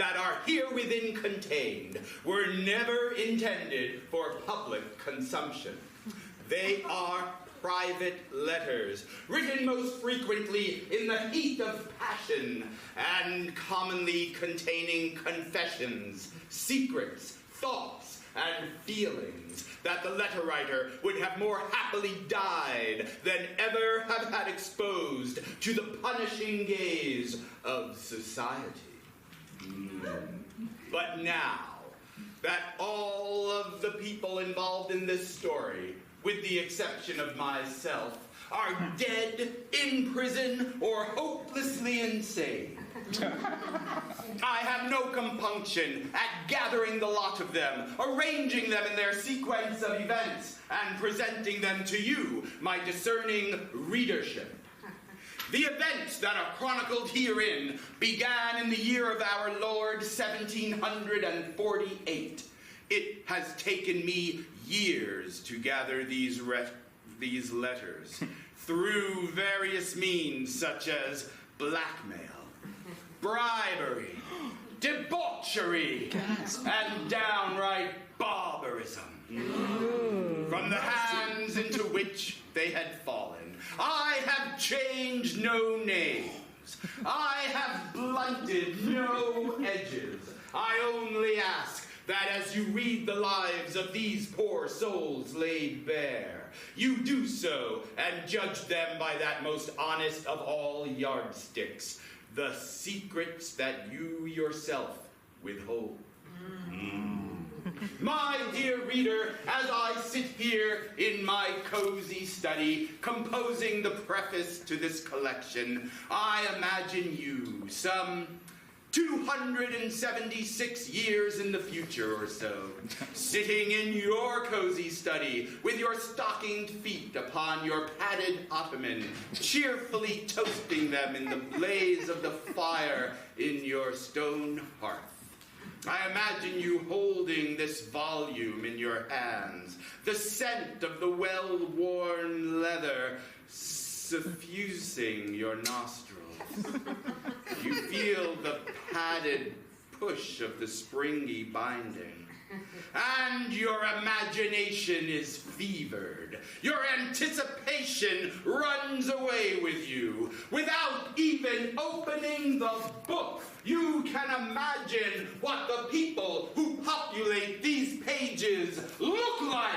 that are herewithin contained were never intended for public consumption. They are private letters, written most frequently in the heat of passion, and commonly containing confessions, secrets, thoughts, and feelings that the letter writer would have more happily died than ever have had exposed to the punishing gaze of society. But now that all of the people involved in this story, with the exception of myself, are dead, in prison, or hopelessly insane, I have no compunction at gathering the lot of them, arranging them in their sequence of events, and presenting them to you, my discerning readership. The events that are chronicled herein began in the year of our Lord 1748. It has taken me years to gather these letters through various means such as blackmail, bribery, debauchery, and downright barbarism. From the hands into which they had fallen, I have changed no names. I have blunted no edges. I only ask that as you read the lives of these poor souls laid bare, you do so and judge them by that most honest of all yardsticks, the secrets that you yourself withhold. My dear reader, as I sit here in my cozy study, composing the preface to this collection, I imagine you some 276 years in the future or so, sitting in your cozy study with your stockinged feet upon your padded ottoman, cheerfully toasting them in the blaze of the fire in your stone hearth. I imagine you holding this volume in your hands, the scent of the well-worn leather suffusing your nostrils. You feel the padded push of the springy binding, and your imagination is fevered. Your anticipation runs away with you. Without even opening the book, you can imagine what the people who populate these pages look like.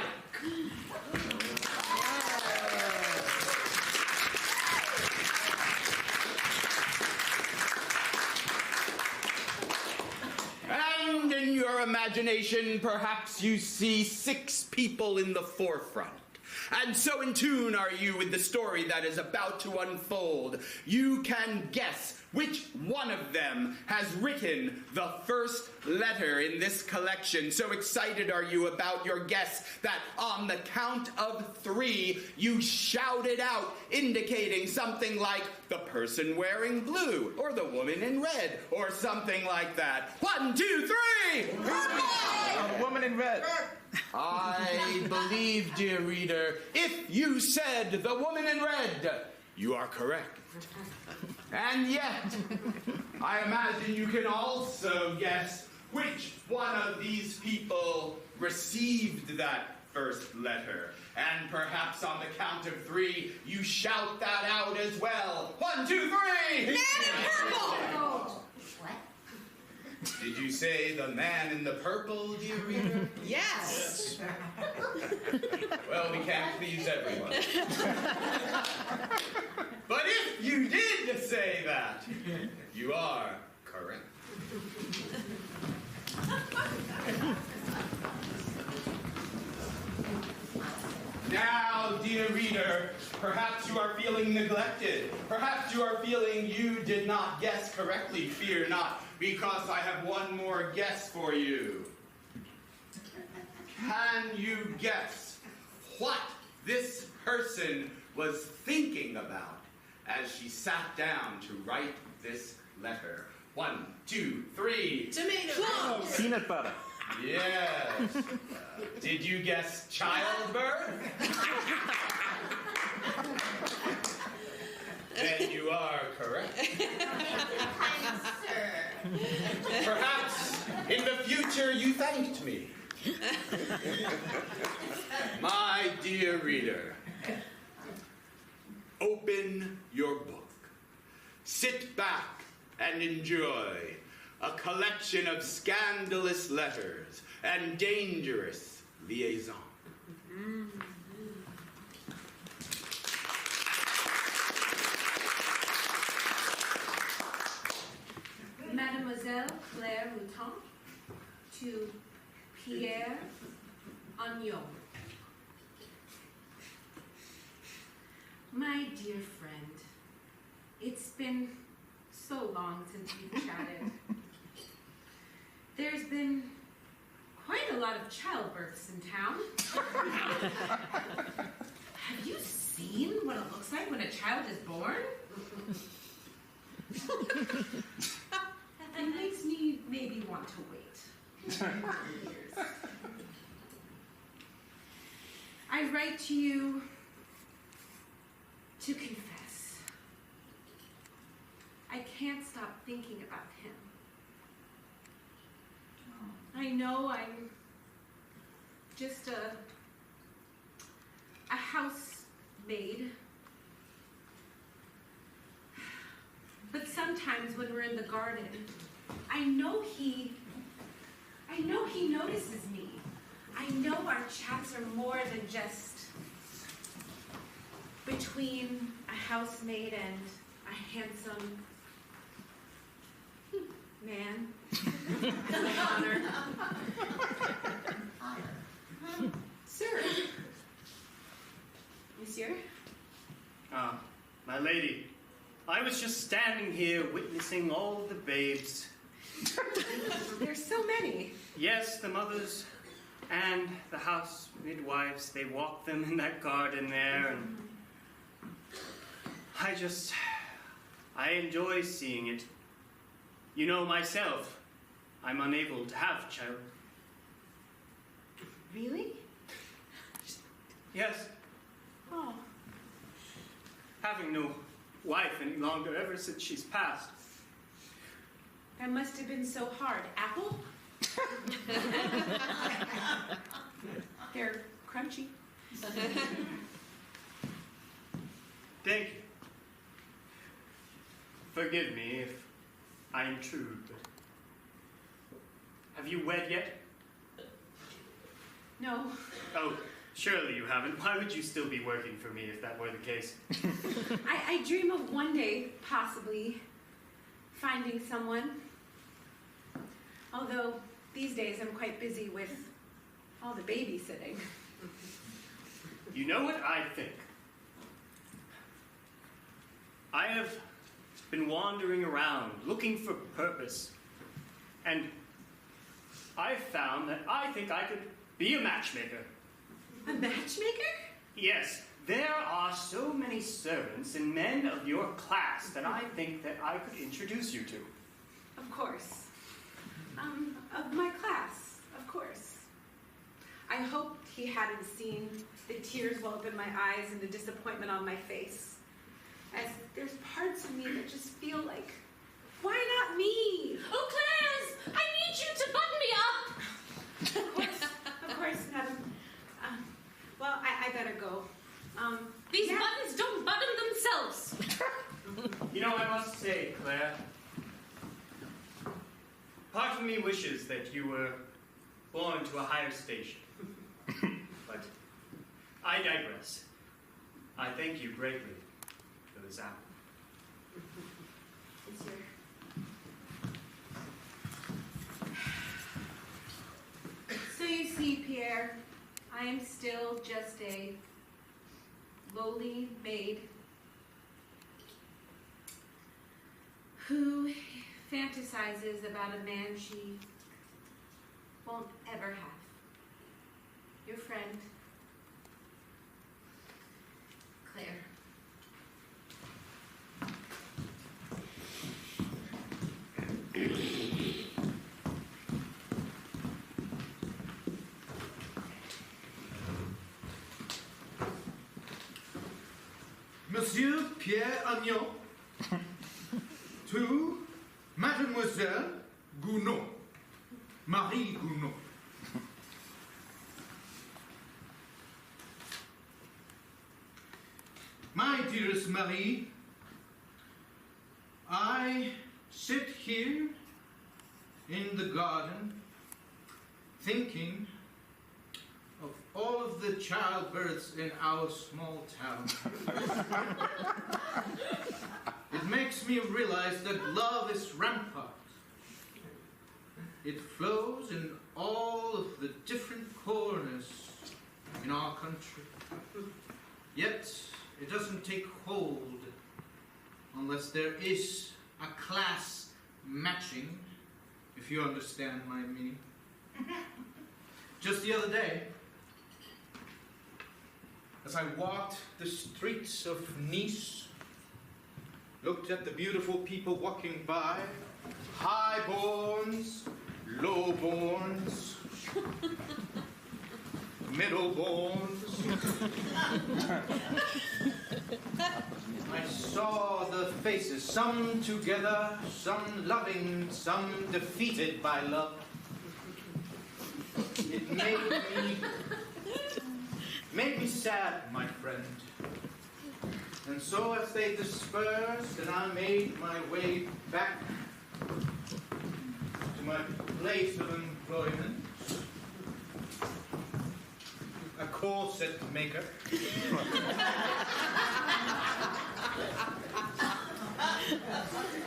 And in your imagination, perhaps you see 6 people in the forefront. And so in tune are you with the story that is about to unfold, you can guess which one of them has written the first letter in this collection. So excited are you about your guess that on the count of 3, you shout it out, indicating something like the person wearing blue, or the woman in red, or something like that. 1, 2, 3! The woman in red. I believe, dear reader, if you said the woman in red, you are correct. And yet, I imagine you can also guess which one of these people received that first letter. And perhaps on the count of 3, you shout that out as well. 1, 2, 3! Man in purple! Did you say the man in the purple, dear reader? Yes. Well, we can't please everyone. But if you did say that, you are correct. Now, dear reader, perhaps you are feeling neglected. Perhaps you are feeling you did not guess correctly. Fear not, because I have one more guess for you. Can you guess what this person was thinking about as she sat down to write this letter? 1, 2, 3. Tomatoes. Peanut butter. Yes. Did you guess childbirth? Then you are correct. Kind sir. Perhaps in the future you thanked me. My dear reader, open your book. Sit back and enjoy a collection of scandalous letters and dangerous liaisons. Mademoiselle Claire Mouton to Pierre Agnon. My dear friend, it's been so long since we've chatted. There's been quite a lot of childbirths in town. Have you seen what it looks like when a child is born? It makes me maybe want to wait years. I write to you to confess. I can't stop thinking about him. I know I'm just a housemaid. But sometimes when we're in the garden, I know he notices me. I know our chats are more than just between a housemaid and a handsome man. Honor. Sir. Monsieur? Ah, my lady. I was just standing here witnessing all the babes. There's so many. Yes, the mothers and the house midwives, they walk them in that garden there, and I enjoy seeing it. You know, myself, I'm unable to have a child. Really? Yes, Oh. having no wife any longer ever since she's passed. That must have been so hard. Apple? They're crunchy. Thank you. Forgive me if I intrude, but have you wed yet? No. Oh, surely you haven't. Why would you still be working for me if that were the case? I dream of one day, possibly, finding someone. Although, these days I'm quite busy with all the babysitting. You know what I think? I have been wandering around looking for purpose, and I've found that I think I could be a matchmaker. A matchmaker? Yes, there are so many servants and men of your class that I think that I could introduce you to. Of course. Of my class, of course. I hoped he hadn't seen the tears well up in my eyes and the disappointment on my face. As there's parts of me that just feel like, why not me? Oh, Clarence, I need you to button me up. Of course, madam. Well, I better go. These yeah. buttons don't button themselves. You know, I must say, Claire, part of me wishes that you were born to a higher station. But I digress. I thank you greatly for this apple. Monsieur. So you see, Pierre, I am still just a lowly maid who fantasizes about a man she won't ever have. Your friend, Claire. Monsieur Pierre Agnon to Mademoiselle Gounod, Marie Gounod. My dearest Marie, I sit here in the garden thinking of all of the childbirths in our small town. It makes me realize that love is rampant. It flows in all of the different corners in our country. Yet, it doesn't take hold unless there is a class matching, if you understand my meaning. Just the other day, as I walked the streets of Nice, looked at the beautiful people walking by, high-borns, low-borns, middle-borns. I saw the faces, some together, some loving, some defeated by love. It made me sad, my friend. And so as they dispersed and I made my way back to my place of employment, a corset maker,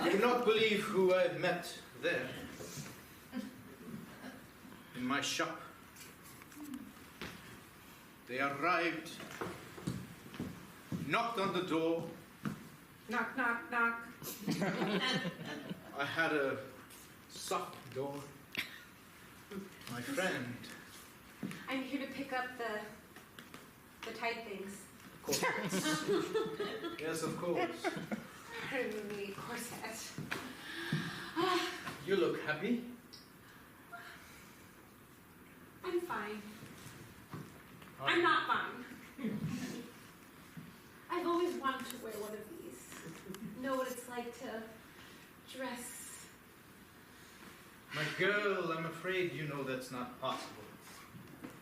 I do not believe who I met there in my shop. They arrived, knocked on the door. Knock, knock, knock. I had a soft door. My friend. I'm here to pick up the tight things. Corsets. Yes, of course. Pardon me, corset. You look happy. I'm fine. I'm not fine. I've always wanted to wear one of these. Know what it's like to dress. My girl, I'm afraid you know that's not possible.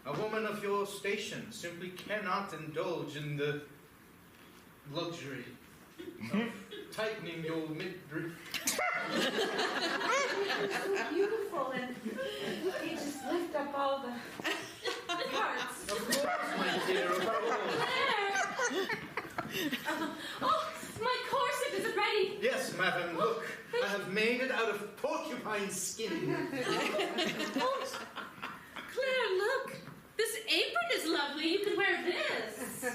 A woman of your station simply cannot indulge in the luxury of tightening your midriff. It's so beautiful, and you just lift up all the parts. Of course, my dear, of course. Oh, my corset is ready. Yes, madam, look. I have made it out of porcupine skin. Oh, Claire, look. This apron is lovely. You could wear this.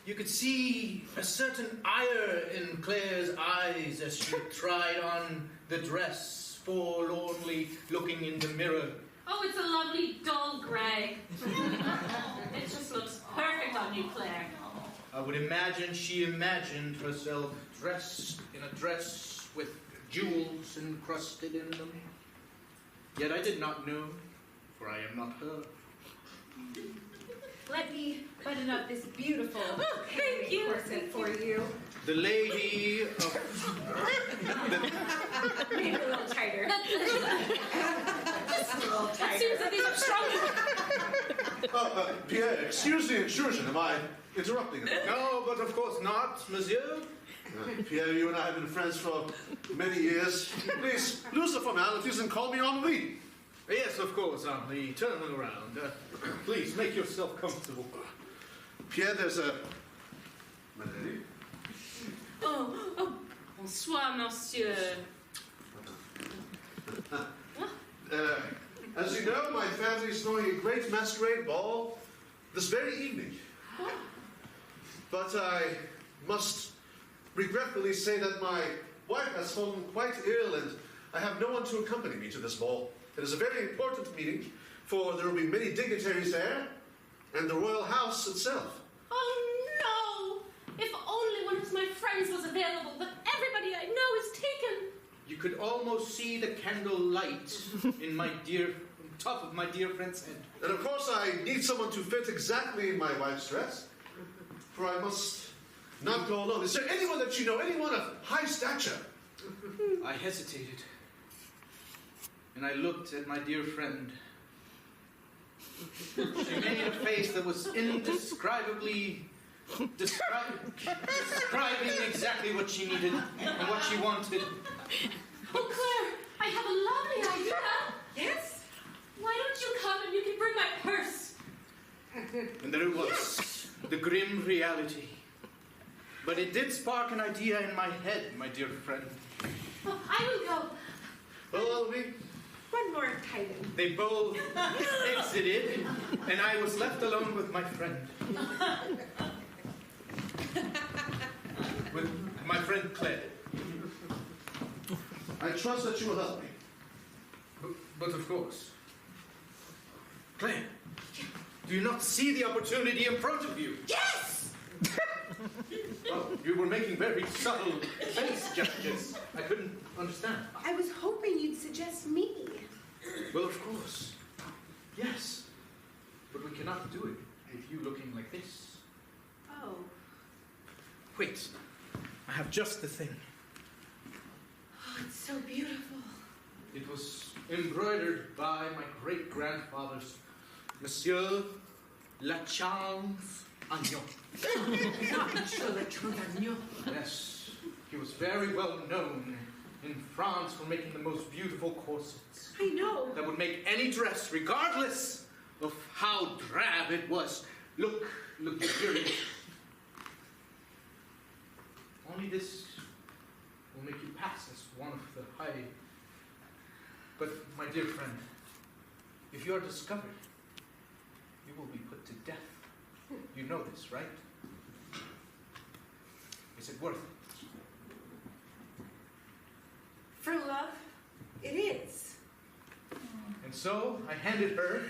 You could see a certain ire in Claire's eyes as she tried on the dress, forlornly looking in the mirror. Oh, it's a lovely dull grey. It just looks perfect on you, Claire. I would imagine she imagined herself dressed in a dress with jewels encrusted in them. Yet I did not know, for I am not her. Let me button up this beautiful thank you. corset for you. The lady of... Maybe a little tighter. Just a little It tighter. seems that these are stronger. Pierre, excuse the intrusion. Am I interrupting? No, but of course not, monsieur. Pierre, you and I have been friends for many years. Please, lose the formalities and call me Henri. Yes, of course, Henri. Turn around. Please, make yourself comfortable. Pierre, there's a... Valerie? Oh, bonsoir, monsieur. As you know, my family is throwing a great masquerade ball this very evening. But I must regretfully say that my wife has fallen quite ill and I have no one to accompany me to this ball. It is a very important meeting, for there will be many dignitaries there and the royal house itself. Oh, no. If only one of my friends was available, but everybody I know is taken. You could almost see the candle light in my dear, top of my dear friend's head. And of course I need someone to fit exactly in my wife's dress, for I must not go alone. Is there anyone that you know, anyone of high stature? I hesitated. And I looked at my dear friend. She made a face that was indescribably describing exactly what she needed and what she wanted. Oh, Claire, I have a lovely idea. Yes? Why don't you come and you can bring my purse? And there it was, the grim reality. But it did spark an idea in my head, my dear friend. Oh, I will go. Well, One more titan. They both exited, and I was left alone with my friend. With my friend Claire. I trust that you will help me. But of course. Claire, do you not see the opportunity in front of you? Yes! Oh, you were making very subtle face gestures. I couldn't understand. I was hoping you'd suggest me. Well, of course. Yes. But we cannot do it with you looking like this. Oh. Wait. I have just the thing. Oh, it's so beautiful. It was embroidered by my great-grandfather's Monsieur Lachance Agnon. Yes, he was very well known in France for making the most beautiful corsets I know. that would make any dress, regardless of how drab it was, look luxurious. Only this will make you pass as one of the high. But, my dear friend, if you are discovered, you will be put to death. You know this, right? Is it worth it? For love, it is. And so I handed her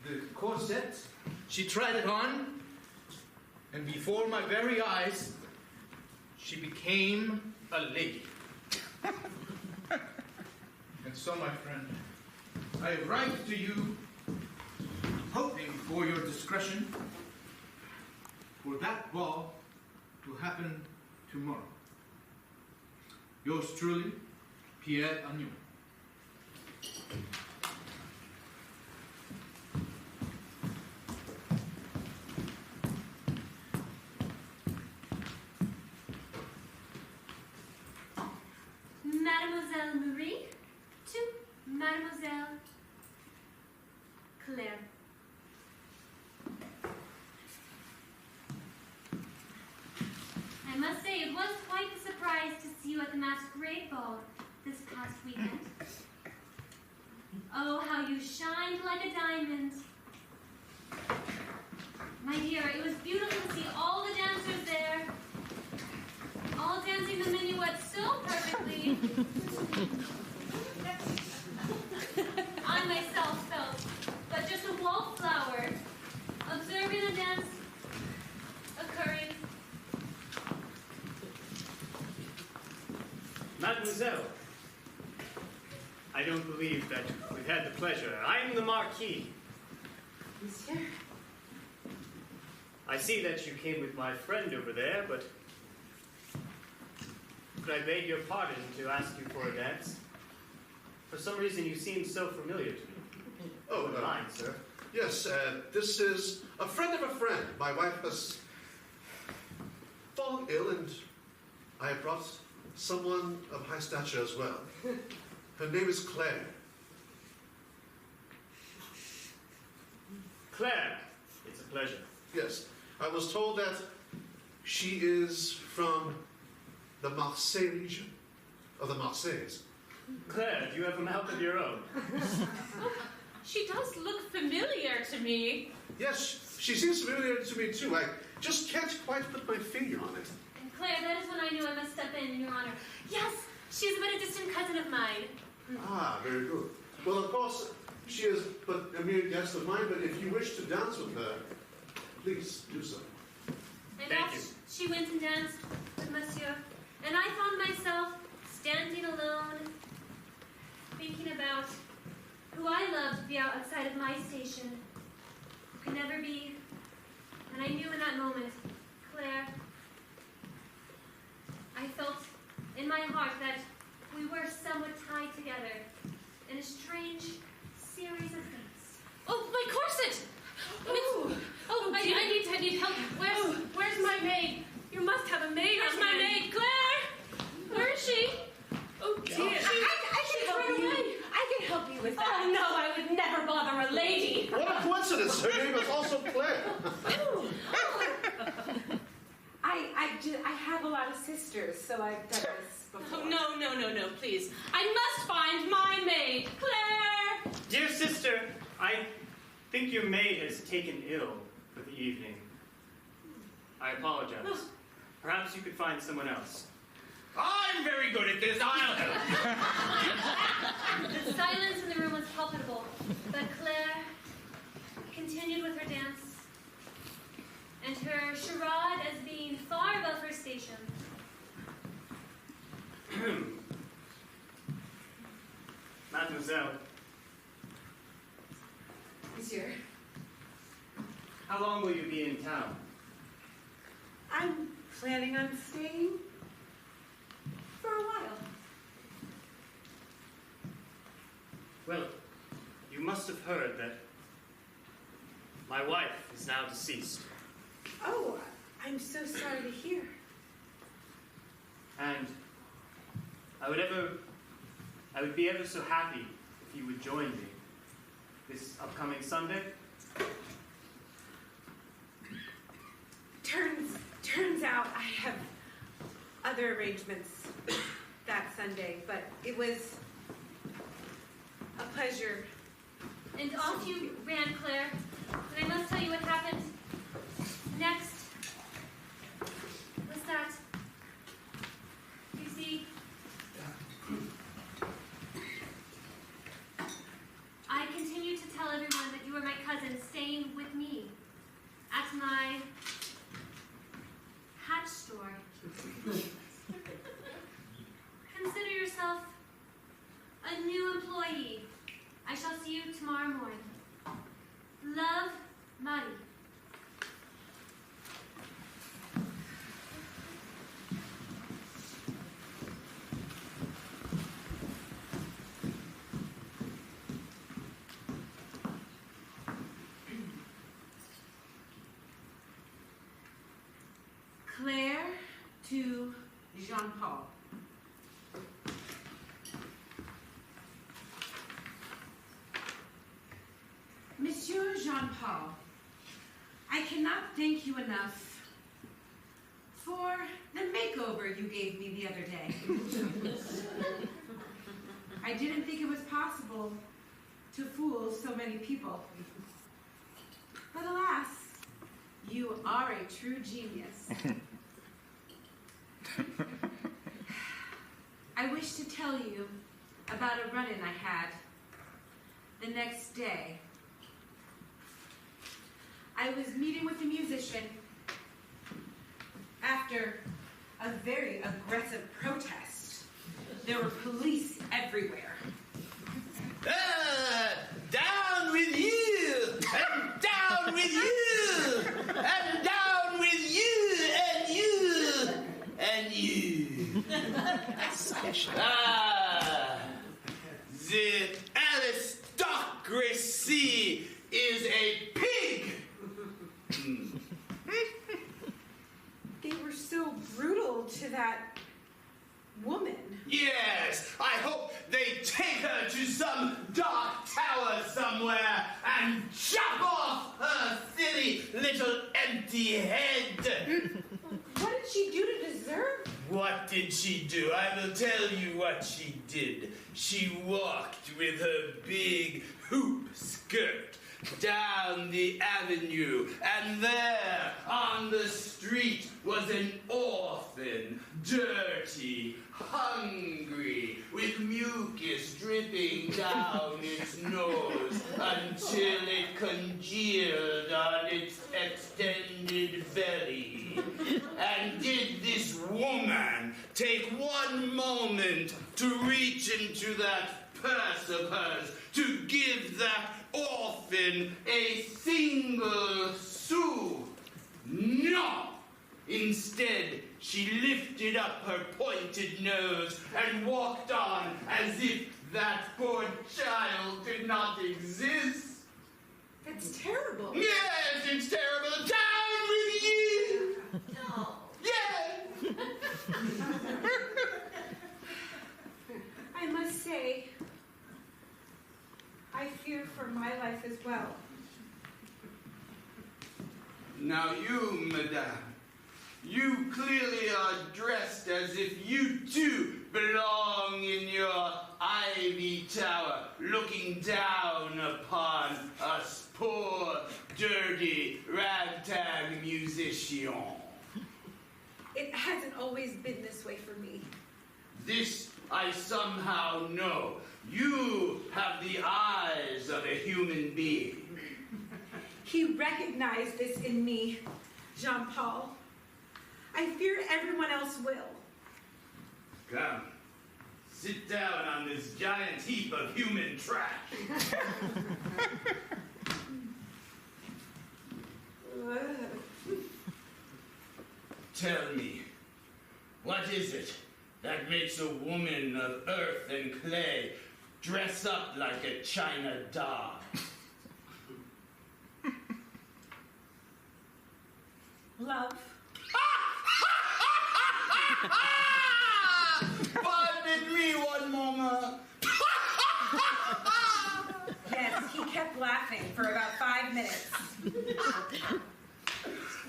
the corset. She tried it on, and before my very eyes, she became a lady. And so, my friend, I write to you, hoping for your discretion, for that ball to happen tomorrow. Yours truly, Pierre Agnon. Mademoiselle Marie to Mademoiselle Claire. I must say, it was quite a surprise to see you at the masquerade ball this past weekend. Oh, how you shined like a diamond. My dear, it was beautiful to see all the dancers there, all dancing the minuet so perfectly. I myself felt but just a wallflower, observing the dance occurring. Mademoiselle, I don't believe that we've had the pleasure. I'm the Marquis. Monsieur? I see that you came with my friend over there, but could I beg your pardon to ask you for a dance? For some reason, you seem so familiar to me. Oh, Would mind, sir. yes, this is a friend of a friend. My wife has fallen ill, and I have brought someone of high stature as well. Her name is Claire. Claire, it's a pleasure. Yes, I was told that she is from the Marseille region, of the Marseilles. Claire, do you have a mouth of your own? She does look familiar to me. Yes, she seems familiar to me too. I just can't quite put my finger on it. And Claire, that is when I knew I must step in Your Honor. Yes, she's but a distant cousin of mine. Ah, very good. Well, of course, she is but a mere guest of mine, but if you wish to dance with her, please do so. And Thank off you. she went and danced with Monsieur. And I found myself standing alone, thinking about who I loved to be outside of my station, who could never be. And I knew in that moment, Claire, sisters, so I've done this before. Oh, no, please. I must find my maid, Claire! Dear sister, I think your maid has taken ill for the evening. I apologize. Perhaps you could find someone else. I'm very good at this. I'll help. The silence in the room was palpable, but Claire continued with her dance and her charade as being far above her station. Mademoiselle, Monsieur, how long will you be in town? I'm planning on staying for a while. Well, you must have heard that my wife is now deceased. Oh, I'm so sorry to hear. And I would be ever so happy if you would join me this upcoming Sunday. Turns out I have other arrangements that Sunday, but it was a pleasure. And off you ran, Claire. And I must tell you what happened next was that, you see, I continued to tell everyone that you were my cousin staying with me at my hatch store. Consider yourself a new employee. I shall see you tomorrow morning. Love, Marie. Claire to Jean-Paul. Monsieur Jean-Paul, I cannot thank you enough for the makeover you gave me the other day. I didn't think it was possible to fool so many people. But alas, you are a true genius. I wish to tell you about a run-in I had the next day. I was meeting with a musician after a very aggressive protest. There were police everywhere. Down with you! And down with you! And down with you! And you! And you! Special. The aristocracy is a pig! They were so brutal to that woman. Yes, I hope they take her to some dark tower somewhere and chop off her silly little empty head. What did she do to deserve? What did she do? I will tell you what she did. She walked with her big hoop skirt down the avenue, and there on the street was an orphan, dirty, hungry, with mucus dripping down its nose until it congealed on its extended belly. And did this woman take one moment to reach into that purse of hers to give that orphan a single sou? No! Instead, she lifted up her pointed nose and walked on as if that poor child did not exist. That's terrible. Yes, it's terrible. Down with you! No. Yes! I must say, I fear for my life as well. Now you, madame, You clearly are dressed as if you too belong in your ivy tower, looking down upon us poor, dirty, ragtag musicians. It hasn't always been this way for me. This I somehow know. You have the eyes of a human being. He recognized this in me, Jean-Paul. I fear everyone else will. Come, sit down on this giant heap of human trash. Tell me, what is it that makes a woman of earth and clay dress up like a china doll? Love. Pardon me one moment. Yes, he kept laughing for about 5 minutes.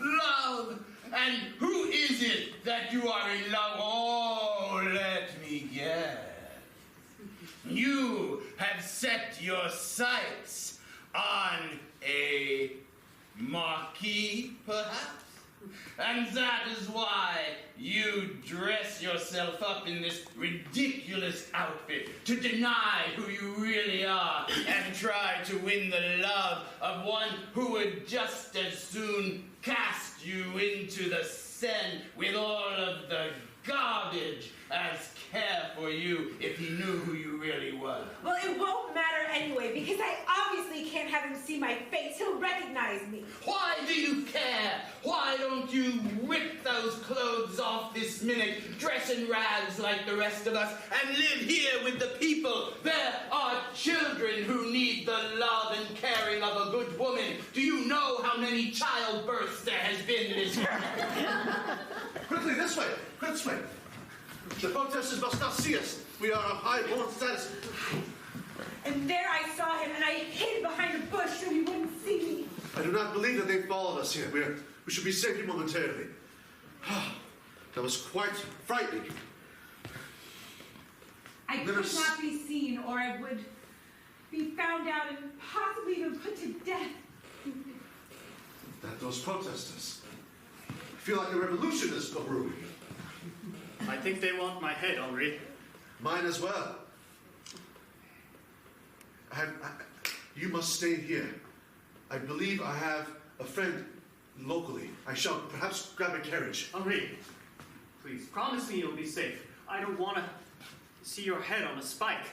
Love! And who is it that you are in love? Oh, let me guess. You have set your sights on a marquis, perhaps? And that is why you dress yourself up in this ridiculous outfit to deny who you really are and try to win the love of one who would just as soon cast you into the Seine with all of the garbage as care for you if he knew who you really were. Well, it won't matter anyway, because I obviously can't have him see my face. He'll recognize me. Why do you care? Why don't you whip those clothes off this minute, dress in rags like the rest of us, and live here with the people? There are children who need the love and caring of a good woman. Do you know how many childbirths there has been this year? Quickly, this way! This way! The protesters must not see us. We are of high-born status. And there I saw him, and I hid behind a bush so he wouldn't see me. I do not believe that they followed us here. We should be safe here momentarily. That was quite frightening. I could not be seen, or I would be found out and possibly even put to death. That those protesters. I feel like a revolution is brewing. I think they want my head, Henri. Mine as well. You must stay here. I believe I have a friend locally. I shall perhaps grab a carriage. Henri, please, promise me you'll be safe. I don't want to see your head on a spike.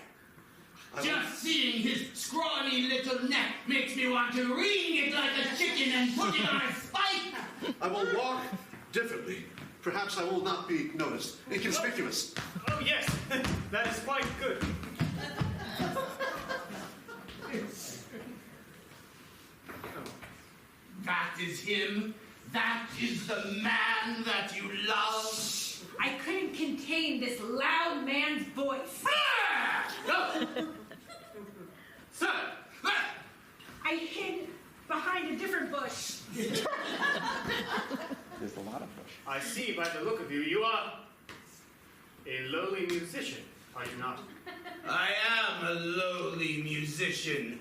Just seeing his scrawny little neck makes me want to wring it like a chicken and put it on a spike. I will walk differently. Perhaps I will not be noticed. Inconspicuous. Oh, yes. That is quite good. That is him. That is the man that you love. I couldn't contain this loud man's voice. No. Sir. I hid behind a different bush. There's a lot of bush. I see by the look of you, you are a lowly musician, are you not? I am a lowly musician,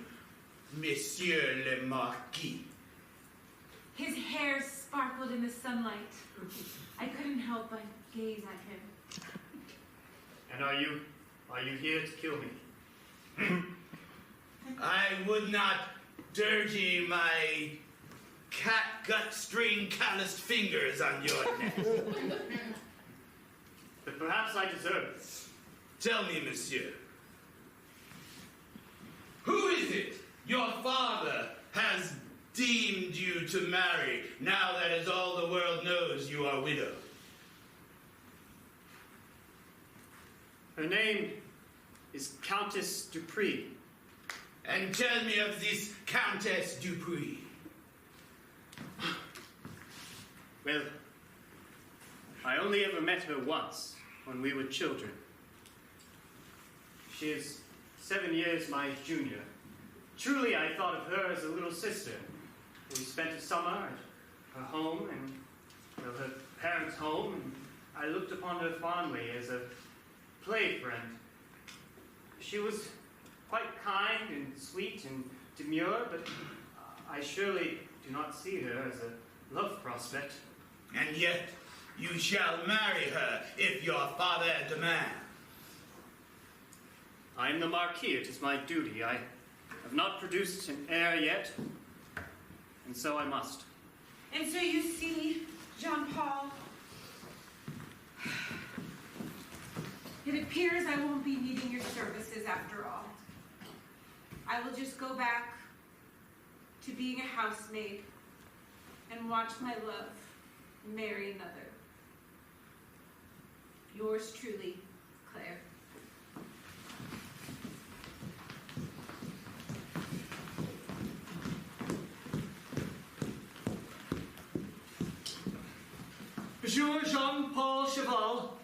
Monsieur le Marquis. His hair sparkled in the sunlight. I couldn't help but gaze at him. And are you here to kill me? I would not dirty my catgut string calloused fingers on your neck. But perhaps I deserve it. Tell me, monsieur, who is it your father has deemed you to marry, now that as all the world knows you are widowed? Her name is Countess Dupree. And tell me of this Countess Dupree. Well, I only ever met her once, when we were children. She is 7 years my junior. Truly, I thought of her as a little sister. We spent a summer at her home, and well, her parents parents' home, and I looked upon her fondly as a play friend. She was quite kind and sweet and demure, but I surely do not see her as a love prospect. And yet you shall marry her if your father demands. I am the Marquis. It is my duty. I have not produced an heir yet, and so I must. And so you see, Jean-Paul, it appears I won't be needing your services after all. I will just go back to being a housemaid and watch my love marry another. Yours truly, Claire. Monsieur Jean-Paul Cheval,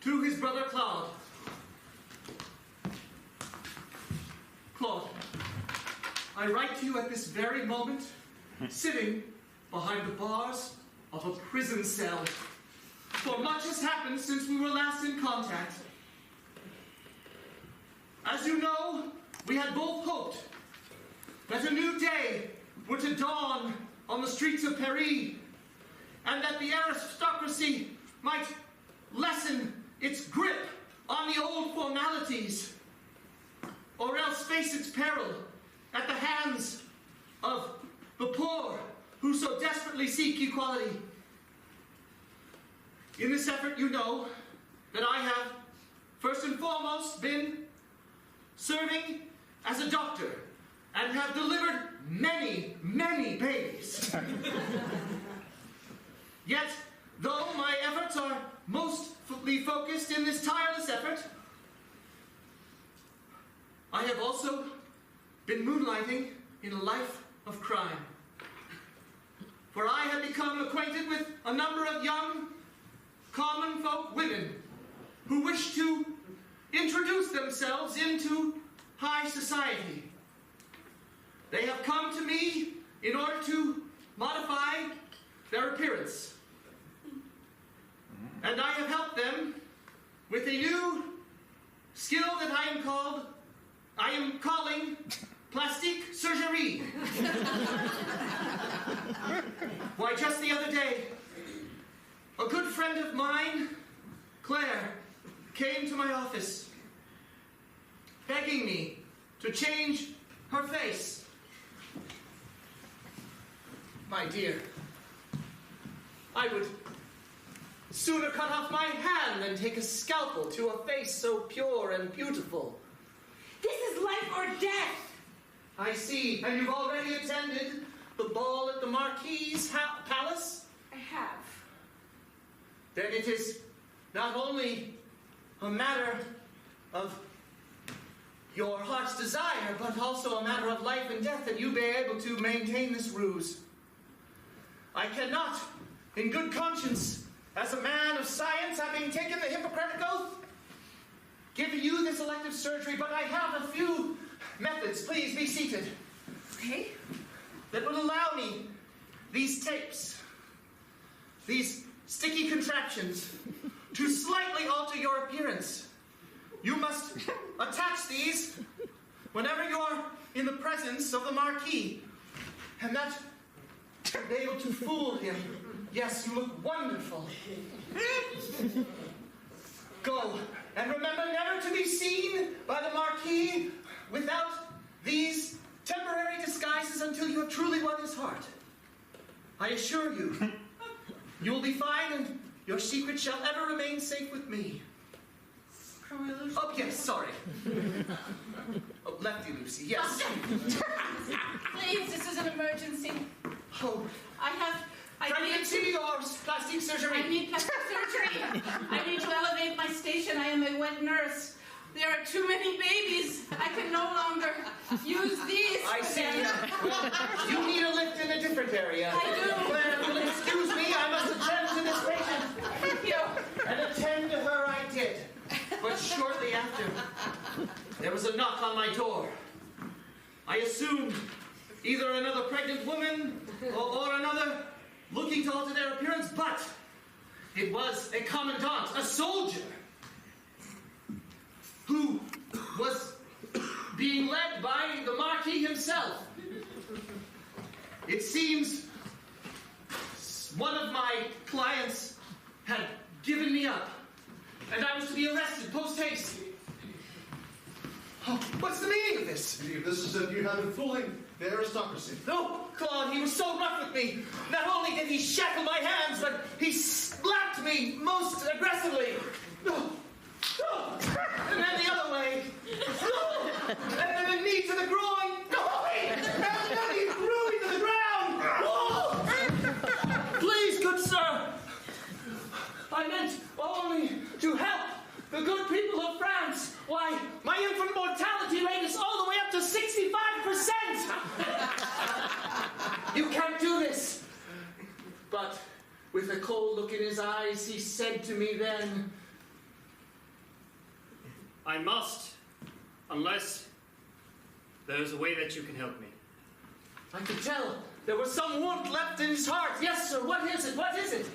to his brother Claude. Claude, I write to you at this very moment, sitting behind the bars of a prison cell. For much has happened since we were last in contact. As you know, we had both hoped that a new day were to dawn on the streets of Paris, and that the aristocracy might lessen its grip on the old formalities, or else face its peril at the hands of the poor who so desperately seek equality. In this effort, you know that I have, first and foremost, been serving as a doctor and have delivered many, many babies. Yet, though my efforts are mostly focused in this tireless effort, I have also been moonlighting in a life of crime. For I have become acquainted with a number of young, common folk women who wish to introduce themselves into high society. They have come to me in order to modify their appearance. And I have helped them with a new skill that I am calling plastique surgery. Why, just the other day, a good friend of mine, Claire, came to my office, begging me to change her face. My dear, I would sooner cut off my hand than take a scalpel to a face so pure and beautiful. This is life or death! I see, and you've already attended the ball at the Marquis's palace? I have. Then it is not only a matter of your heart's desire, but also a matter of life and death that you be able to maintain this ruse. I cannot, in good conscience, as a man of science, having taken the Hippocratic Oath, give you this elective surgery, but I have a few methods, please be seated, Okay. that would allow me these tapes, these sticky contraptions, to slightly alter your appearance. You must attach these whenever you're in the presence of the Marquis, and that will be able to fool him. Yes, you look wonderful. Go, and remember never to be seen by the Marquis without these temporary disguises until you have truly won his heart. I assure you, you will be fine, and your secret shall ever remain safe with me. Oh, yes, sorry. Oh, Lefty Lucy, yes. Please, this is an emergency. Oh, pregnancy or plastic surgery? I need plastic surgery. I need to elevate my station. I am a wet nurse. There are too many babies. I can no longer use these. I see. Well, you need a lift in a different area. I do. Claire, will you excuse me? I must attend to this patient. Thank you. And attend to her I did. But shortly after, there was a knock on my door. I assumed either another pregnant woman or another looking to alter their appearance, but it was a commandant, a soldier, who was being led by the Marquis himself. It seems one of my clients had given me up, and I was to be arrested post-haste. Oh, what's the meaning of this? The meaning of this is that you have been fooling the aristocracy. No, Claude, he was so rough with me. Not only did he shackle my hands, but he slapped me most aggressively. And then the other way. And then a knee to the groin. And then he threw me to the ground. Please, good sir. I meant only to help the good people of France. Why, my infant mortality rate is all the way up to 65%. You can't do this. But with a cold look in his eyes, he said to me then, I must, unless there's a way that you can help me. I could tell there was some wound left in his heart. Yes, sir, what is it? What is it?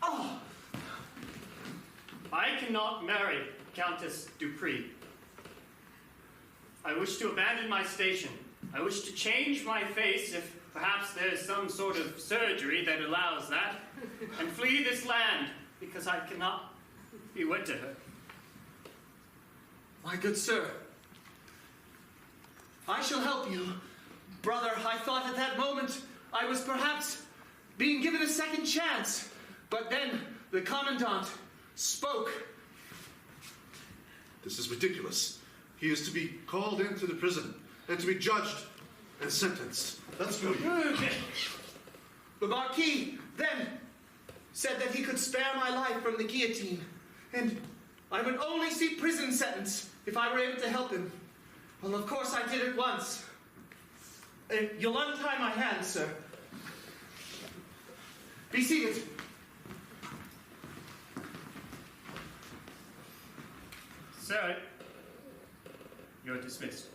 Oh. I cannot marry Countess Dupree. I wish to abandon my station. I wish to change my face, if perhaps there is some sort of surgery that allows that, and flee this land, because I cannot be wed to her. My good sir, I shall help you. Brother, I thought at that moment I was perhaps being given a second chance, but then the commandant spoke. This is ridiculous. He is to be called into the prison and to be judged and sentenced. That's good. The Marquis then said that he could spare my life from the guillotine, and I would only see prison sentence if I were able to help him. Well, of course I did it once. You'll untie my hands, sir. Be seated. Sir, you're dismissed.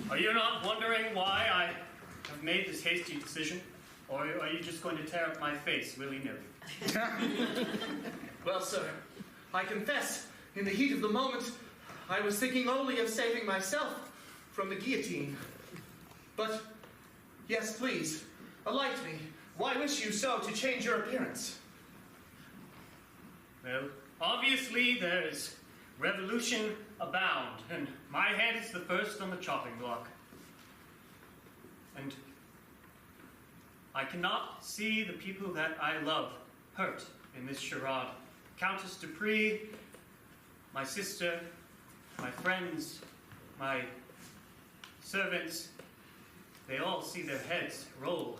Are you not wondering why I have made this hasty decision? Or are you just going to tear up my face willy-nilly? Well, sir, I confess, in the heat of the moment, I was thinking only of saving myself from the guillotine. But, yes, please, alight me. Why wish you so to change your appearance? Well, obviously there is revolution abound, and my head is the first on the chopping block. And I cannot see the people that I love hurt in this charade. Countess Dupree, my sister, my friends, my servants, they all see their heads roll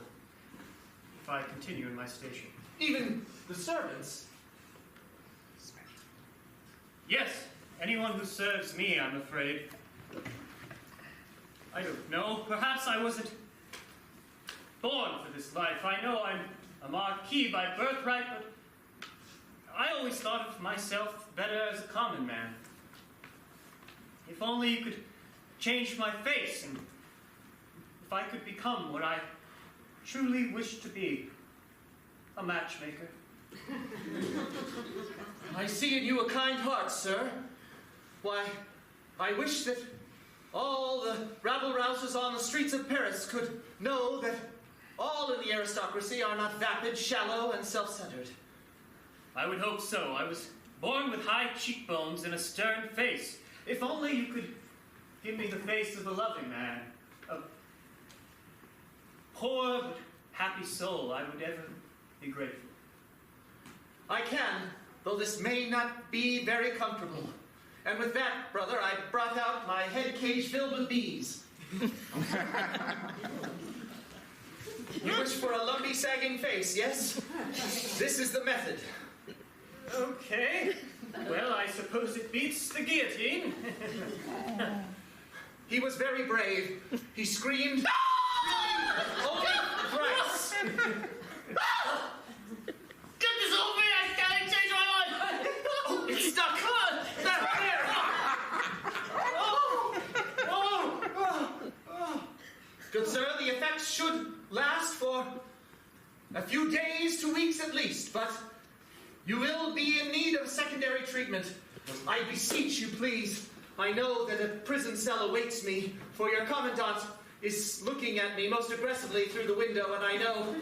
if I continue in my station. Even the servants? Yes, anyone who serves me, I'm afraid. I don't know. Perhaps I wasn't born for this life. I know I'm a Marquis by birthright, but I always thought of myself better as a common man. If only you could change my face, and if I could become what I truly wish to be, a matchmaker. I see in you a kind heart, sir. Why, I wish that all the rabble-rousers on the streets of Paris could know that all in the aristocracy are not vapid, shallow, and self-centered. I would hope so. I was born with high cheekbones and a stern face. If only you could give me the face of a loving man, a poor but happy soul, I would ever be grateful. I can, though this may not be very comfortable. And with that, brother, I brought out my head cage filled with bees. You wish for a lumpy, sagging face, yes? This is the method. Okay. Well, I suppose it beats the guillotine. He was very brave. He screamed, only thrice. Get this off me! I can't change my life! Oh, it's stuck. There. Good sir, the effects should last for a few days to weeks at least, but you will be in need of secondary treatment. I beseech you, please. I know that a prison cell awaits me, for your commandant is looking at me most aggressively through the window, and I know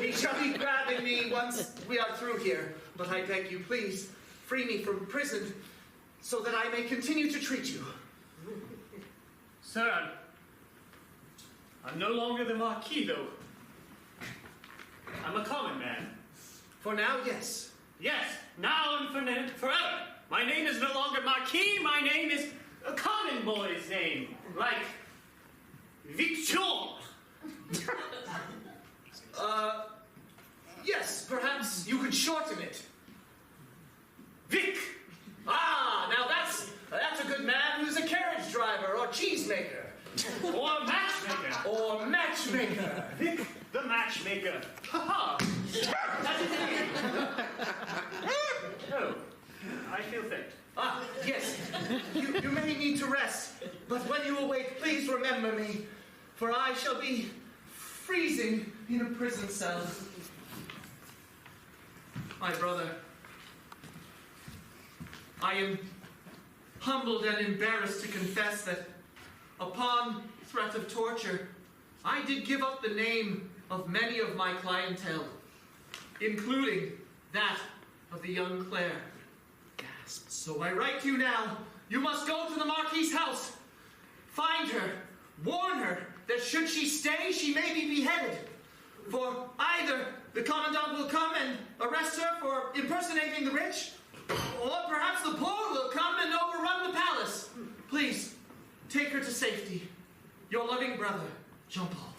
he shall be grabbing me once we are through here. But I beg you, please, free me from prison so that I may continue to treat you. Sir, I'm no longer the Marquis, though. I'm a common man. For now, yes. Yes, now and forever. My name is no longer Marquis, my name is a common boy's name, like Victor. Yes, perhaps you could shorten it. Vic! Ah, now that's a good man who's a carriage driver or cheesemaker. Or matchmaker. Or matchmaker. Vic the matchmaker. Ha ha! That is it. Oh, I feel faint. Ah, yes. You may need to rest, but when you awake, please remember me, for I shall be freezing in a prison cell. My brother, I am humbled and embarrassed to confess that upon threat of torture, I did give up the name of many of my clientele, including that of the young Claire. Gasp. So I write to you now, you must go to the Marquis's house. Find her, warn her that should she stay, she may be beheaded. For either the commandant will come and arrest her for impersonating the rich, or perhaps the poor will come and overrun the palace. Please, take her to safety. Your loving brother, Jean-Paul.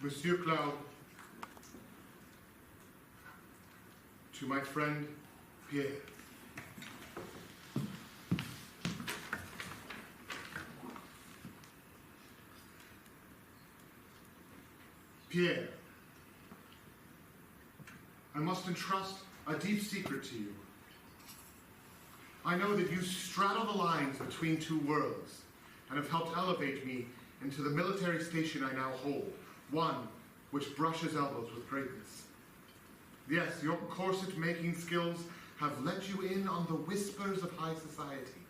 Monsieur Cloud, to my friend Pierre. Pierre, I must entrust a deep secret to you. I know that you straddle the lines between two worlds and have helped elevate me into the military station I now hold, one which brushes elbows with greatness. Yes, your corset-making skills have let you in on the whispers of high society,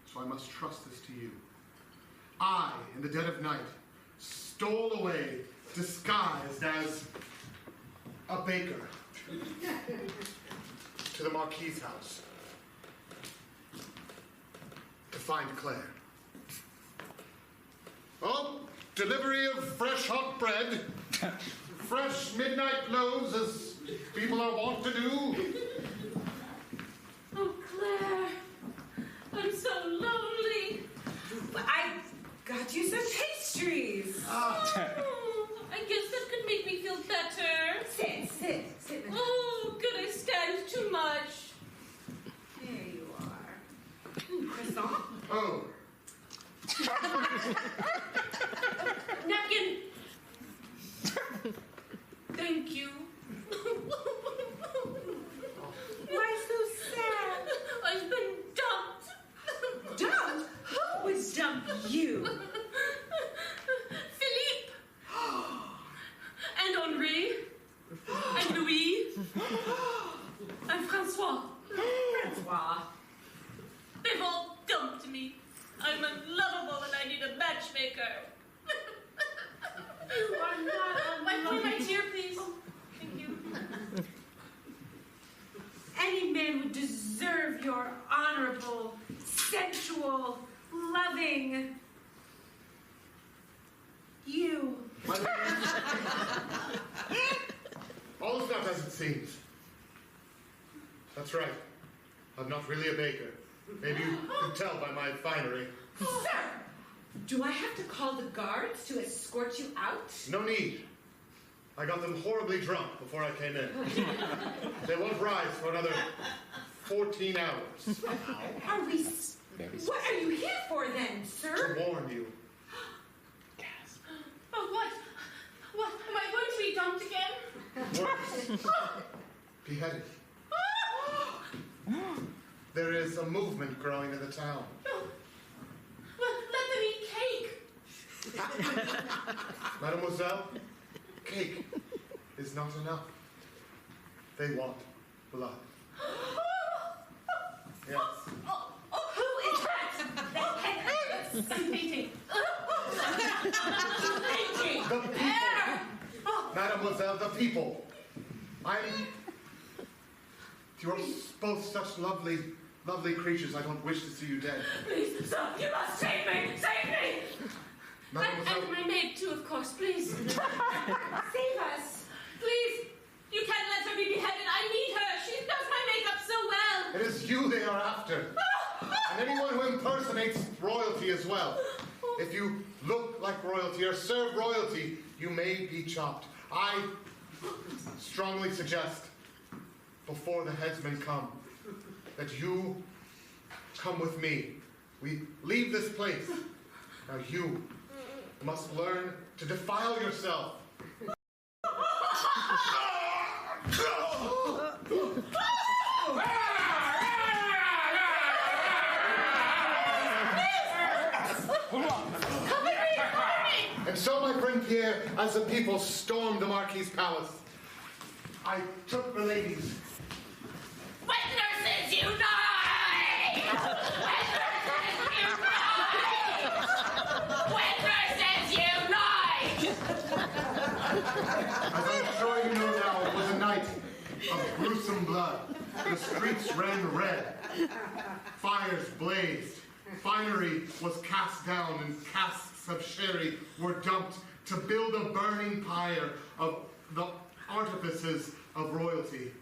so I must trust this to you. I, in the dead of night, stole away disguised as a baker to the Marquis's house to find Claire. Oh, delivery of fresh hot bread, fresh midnight loaves as people are wont to do. Oh, Claire, I'm so lonely. But I got you some pastries. Oh, I guess that could make me feel better. Sit. Oh, could I stand too much? There you are. Croissant? Oh, Napkin. Thank you. Why so sad? I've been dumped. Dumped? Who would dump you? Philippe. And Henri. And Louis. And Francois. Francois. They've all dumped me. I'm unlovable and I need a matchmaker. You are not Wipe my tear, please. Thank you. Any man would deserve your honorable, sensual, loving you. all is not as it seems. That's right. I'm not really a baker. Maybe you can tell by my finery. Sir, do I have to call the guards to escort you out? No need. I got them horribly drunk before I came in. They won't rise for another 14 hours. Are we... What are you here for then, sir? To warn you. Oh, what? What? Am I going to Beheaded. There is a movement growing in the town. Let them eat cake. Mademoiselle, cake is not enough. They want blood. Yes. Who is that? Some painting. The people. Mademoiselle, the people. You're both such lovely creatures. I don't wish to see you dead. Please, sir, you must save me! Save me! Mademoiselle. And my maid, too, of course, please. Save us. Please. You can't let her be beheaded. I need her. She does my makeup so well. It is you they are after. And anyone who impersonates royalty as well. If you look like royalty or serve royalty, you may be chopped. I strongly suggest, before the headsmen come, that you come with me. We leave this place. Now you must learn to defile yourself. And so, my friend Pierre, as the people stormed the Marquis's palace, I took the ladies. Witnesses unite! Witnesses unite! Witnesses unite! As I'm sure you know now, it was a night of gruesome blood. The streets ran red. Fires blazed. Finery was cast down, and casks of sherry were dumped to build a burning pyre of the artifices of royalty.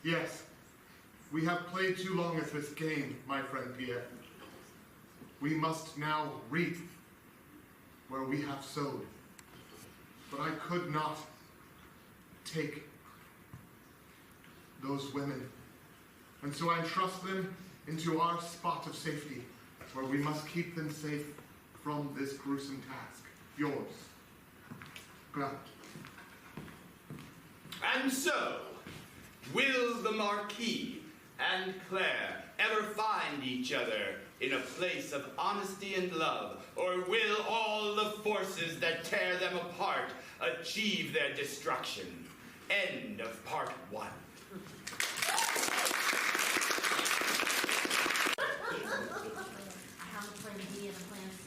Yes, we have played too long at this game, my friend Pierre. We must now reap where we have sowed. But I could not take those women. And so I entrust them into our spot of safety, where we must keep them safe from this gruesome task. Yours. Grant. And so, will the Marquis and Claire ever find each other in a place of honesty and love, or will all the forces that tear them apart achieve their destruction? End of part 1. I have a plan B and a plan C.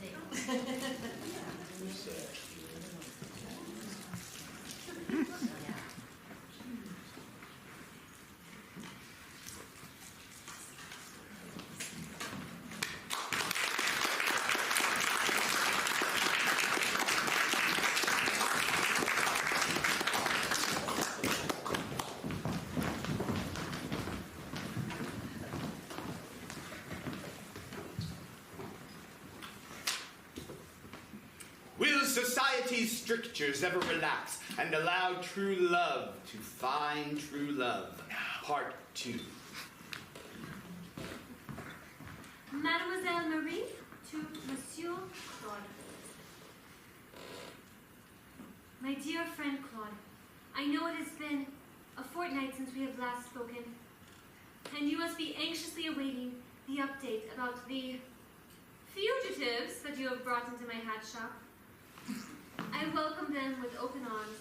Will society's strictures ever relax and allow true love to find true love? Part 2. Mademoiselle Marie to Monsieur Claude. My dear friend Claude, I know it has been a fortnight since we have last spoken, and you must be anxiously awaiting the update about the fugitives that you have brought into my hat shop. I welcome them with open arms.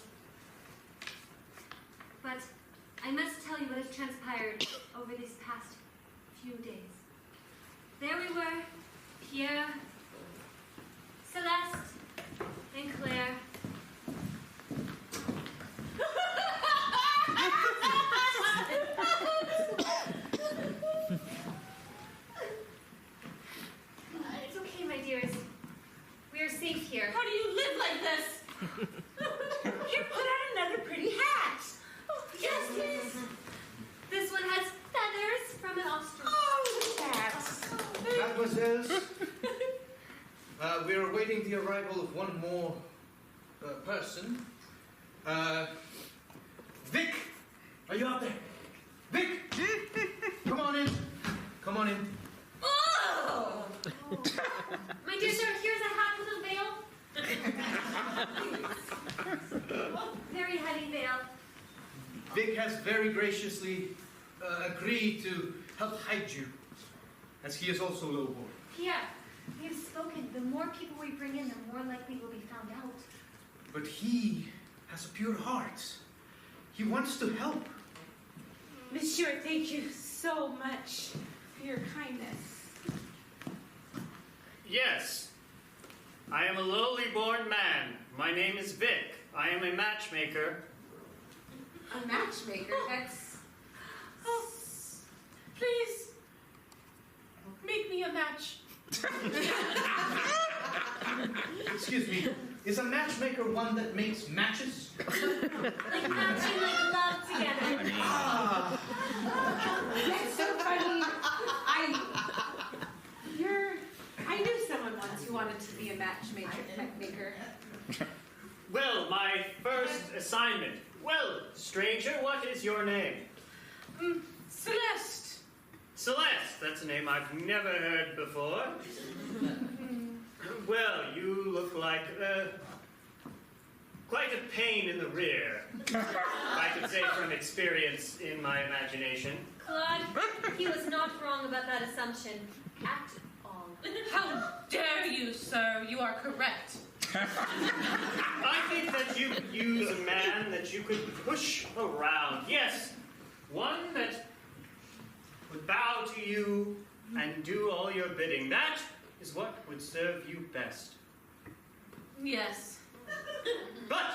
But I must tell you what has transpired over these past few days. There we were, Pierre, Celeste, and Claire. It's okay, my dearest. We are safe here. How do you live like this? Here, put on another pretty hat. Oh, yes, please. This one has feathers from an ostrich. Oh, that. Mademoiselles, we're awaiting the arrival of one more person. Vic! Are you out there? Vic! Come on in. Come on in. Oh! My dear sir, here's a hat with a veil. Very heavy veil. Vic has very graciously agreed to help hide you, as he is also lowborn. Pierre, we have spoken. The more people we bring in, the more likely we'll be found out. But he has a pure heart. He wants to help. Monsieur, thank you so much for your kindness. Yes, I am a lowly born man. My name is Vic. I am a matchmaker. A matchmaker? That's... Oh, please, make me a match. Excuse me, is a matchmaker one that makes matches? Like matching like love together. That's so funny. I knew someone once who wanted to be a matchmaker. Well, my first assignment. Well, stranger, what is your name? Celeste. Celeste, that's a name I've never heard before. Well, you look like quite a pain in the rear, I could say from experience in my imagination. Claude, he was not wrong about that assumption at all. How dare you, sir? You are correct. I think that you could use a man that you could push around. Yes, one that would bow to you and do all your bidding. That is what would serve you best. Yes. But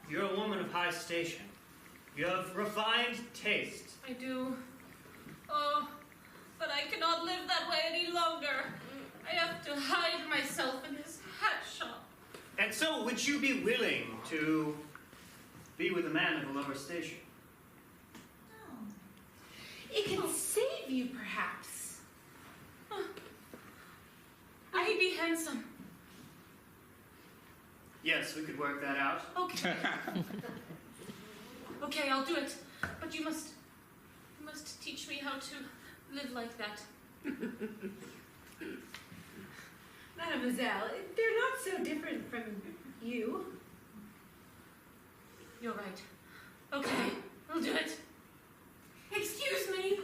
you're a woman of high station. You have refined taste. I do. Oh, but I cannot live that way any longer. I have to hide myself in this hat shop. And so, would you be willing to be with a man of a lower station? It can save you, perhaps. I'd be handsome. Yes, we could work that out. Okay. Okay, I'll do it. But you must teach me how to live like that. Mademoiselle, they're not so different from you. You're right. Okay, I'll do it. Excuse me.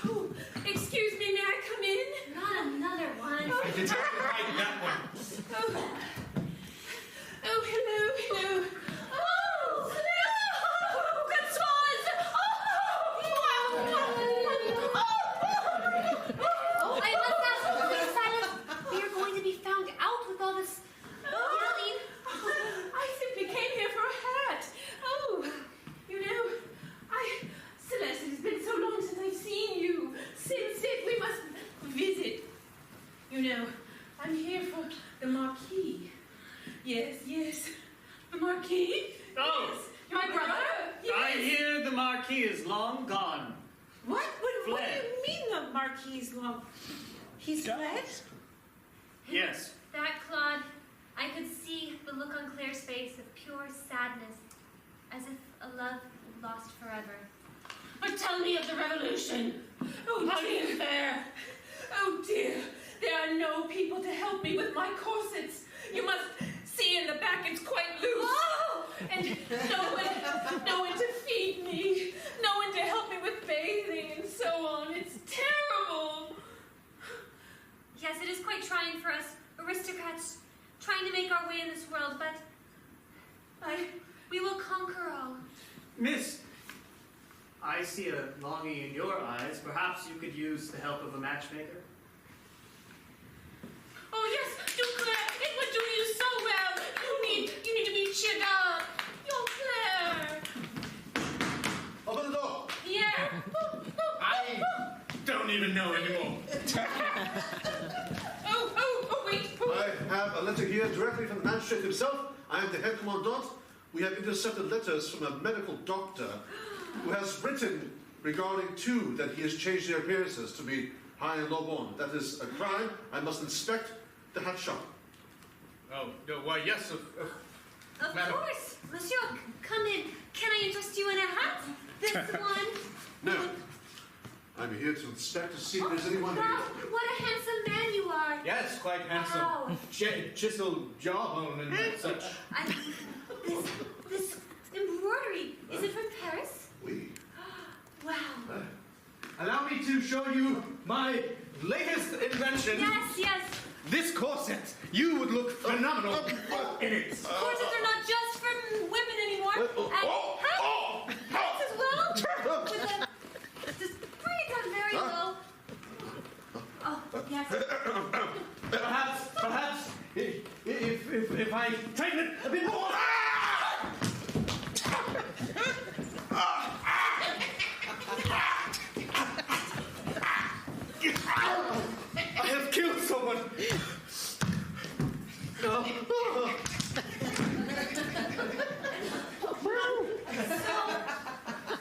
Oh, excuse me, may I come in? Not another one. I detected right that one. Oh, hello. Oh, hello. Françoise. Oh, I must ask you to be silent. We are going to be found out with all this yelling. I simply came here for a hat. Oh, you know, Celeste, it has been so long since I've seen you. Sit, we must visit. You know, I'm here for the Marquis. Yes, the Marquis. Oh! Yes, my brother. Yes. I hear the Marquis is long gone. What do Fled. you mean the Marquis is long? He's fled? Yes. That, Claude, I could see the look on Claire's face of pure sadness, as if a love lost forever. But tell me of the revolution. Oh, dear, there. Oh, dear. There are no people to help me with my corsets. You must see in the back it's quite loose. Oh! And no one to feed me. No one to help me with bathing and so on. It's terrible. Yes, it is quite trying for us aristocrats trying to make our way in this world, but we will conquer all. Miss, I see a longing in your eyes. Perhaps you could use the help of a matchmaker? Oh, yes, do Claire. It would do you so well. You need to be cheered up. You're Claire. Open the door. Yeah. I don't even know anymore. Oh, wait. I have a letter here directly from the magistrate himself. I am the head commandant. We have intercepted letters from a medical doctor who has written regarding two that he has changed their appearances to be high and low born. That is a crime. I must inspect the hat shop. Oh, no, why, yes, Of Madam. course. Monsieur, come in. Can I interest you in a hat? This one. No. I'm here to inspect to see if there's anyone Wow, here. what a handsome man you are. yes, quite handsome. Wow. Chiseled jawbone and such. This embroidery, is it from Paris? Oui, show you my latest invention. Yes, yes. This corset. You would look phenomenal in it. Corsets are not just for women anymore. And hats as well. Just bring it down very low. Oh, yes. Perhaps, if I tighten it a bit more. I have killed someone. No.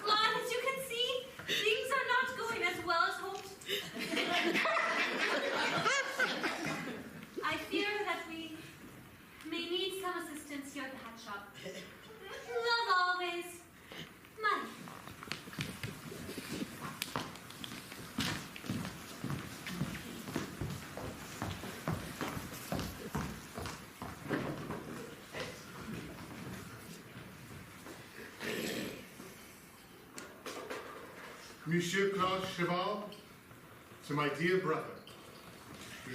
Claude, as you can see, things are not going as well as hoped. I fear that we may need some assistance here at the hat shop. Love always. Money. Monsieur Claude Cheval, to my dear brother,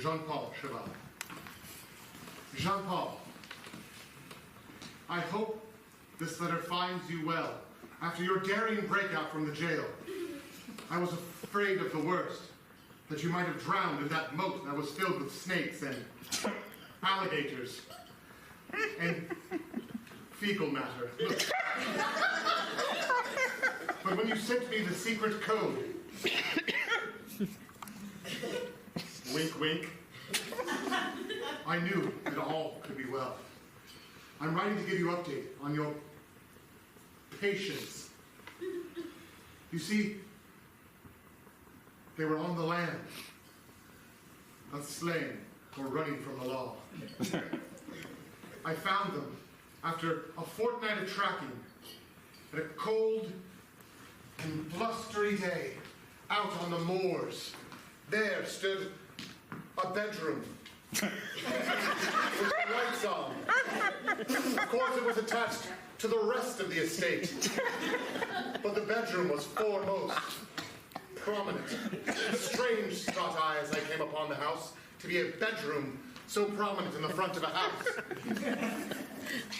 Jean-Paul Cheval. Jean-Paul, I hope this letter finds you well after your daring breakout from the jail. I was afraid of the worst, that you might have drowned in that moat that was filled with snakes and alligators and fecal matter. Look. But when you sent me the secret code, wink, wink, I knew that all could be well. I'm writing to give you an update on your patients. You see, they were on the land, not slain or running from the law. I found them after a fortnight of tracking at a cold and blustery day out on the moors. There stood a bedroom with the lights on. Of course, it was attached to the rest of the estate, but the bedroom was foremost, prominent. Strange, thought I as I came upon the house, to be a bedroom so prominent in the front of a house.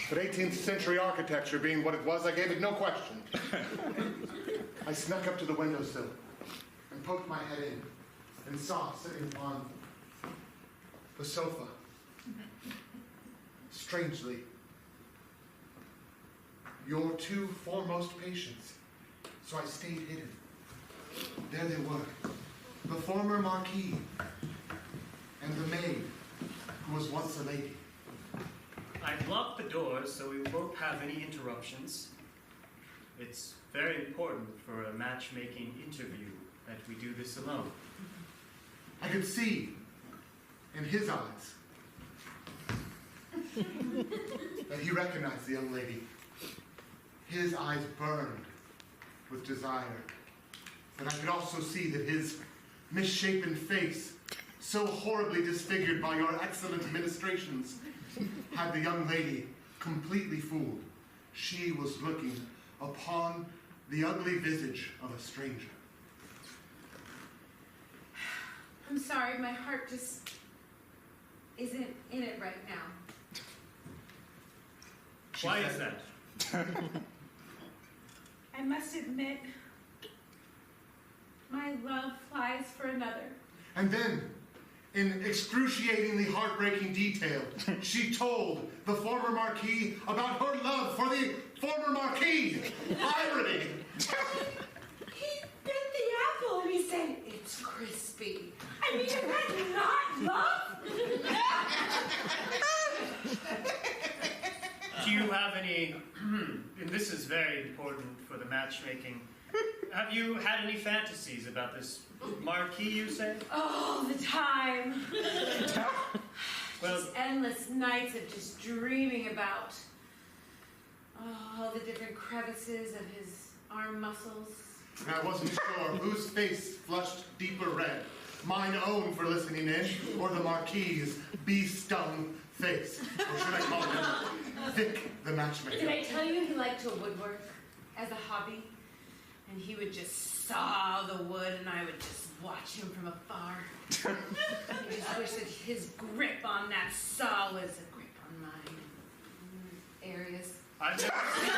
But 18th century architecture being what it was, I gave it no question. I snuck up to the windowsill and poked my head in and saw sitting upon the sofa, strangely, your two foremost patients. So I stayed hidden. There they were, the former Marquis and the maid who was once a lady. I've locked the doors so we won't have any interruptions. It's very important for a matchmaking interview that we do this alone. I could see in his eyes that he recognized the young lady. His eyes burned with desire. But I could also see that his misshapen face, so horribly disfigured by your excellent administrations, had the young lady completely fooled. She was looking upon the ugly visage of a stranger. I'm sorry, my heart just isn't in it right now. Why is that? I must admit, my love flies for another. And then, in excruciatingly heartbreaking detail, she told the former Marquis about her love for the former Marquis. Irony! He bit the apple and he said, "It's crispy." I mean, is that not love? Do you have any, and this is very important for the matchmaking, have you had any fantasies about this Marquis, you say? All the time. Well, just endless nights of just dreaming about all the different crevices of his arm muscles. I wasn't sure whose face flushed deeper red, mine own for listening in, or the Marquis's bee-stung face. Or should I call him Vic the matchmaker? Did I tell you he liked to woodwork as a hobby? and he would just saw the wood, and I would just watch him from afar. I just wish that his grip on that saw was a grip on mine. Areas. I've never seen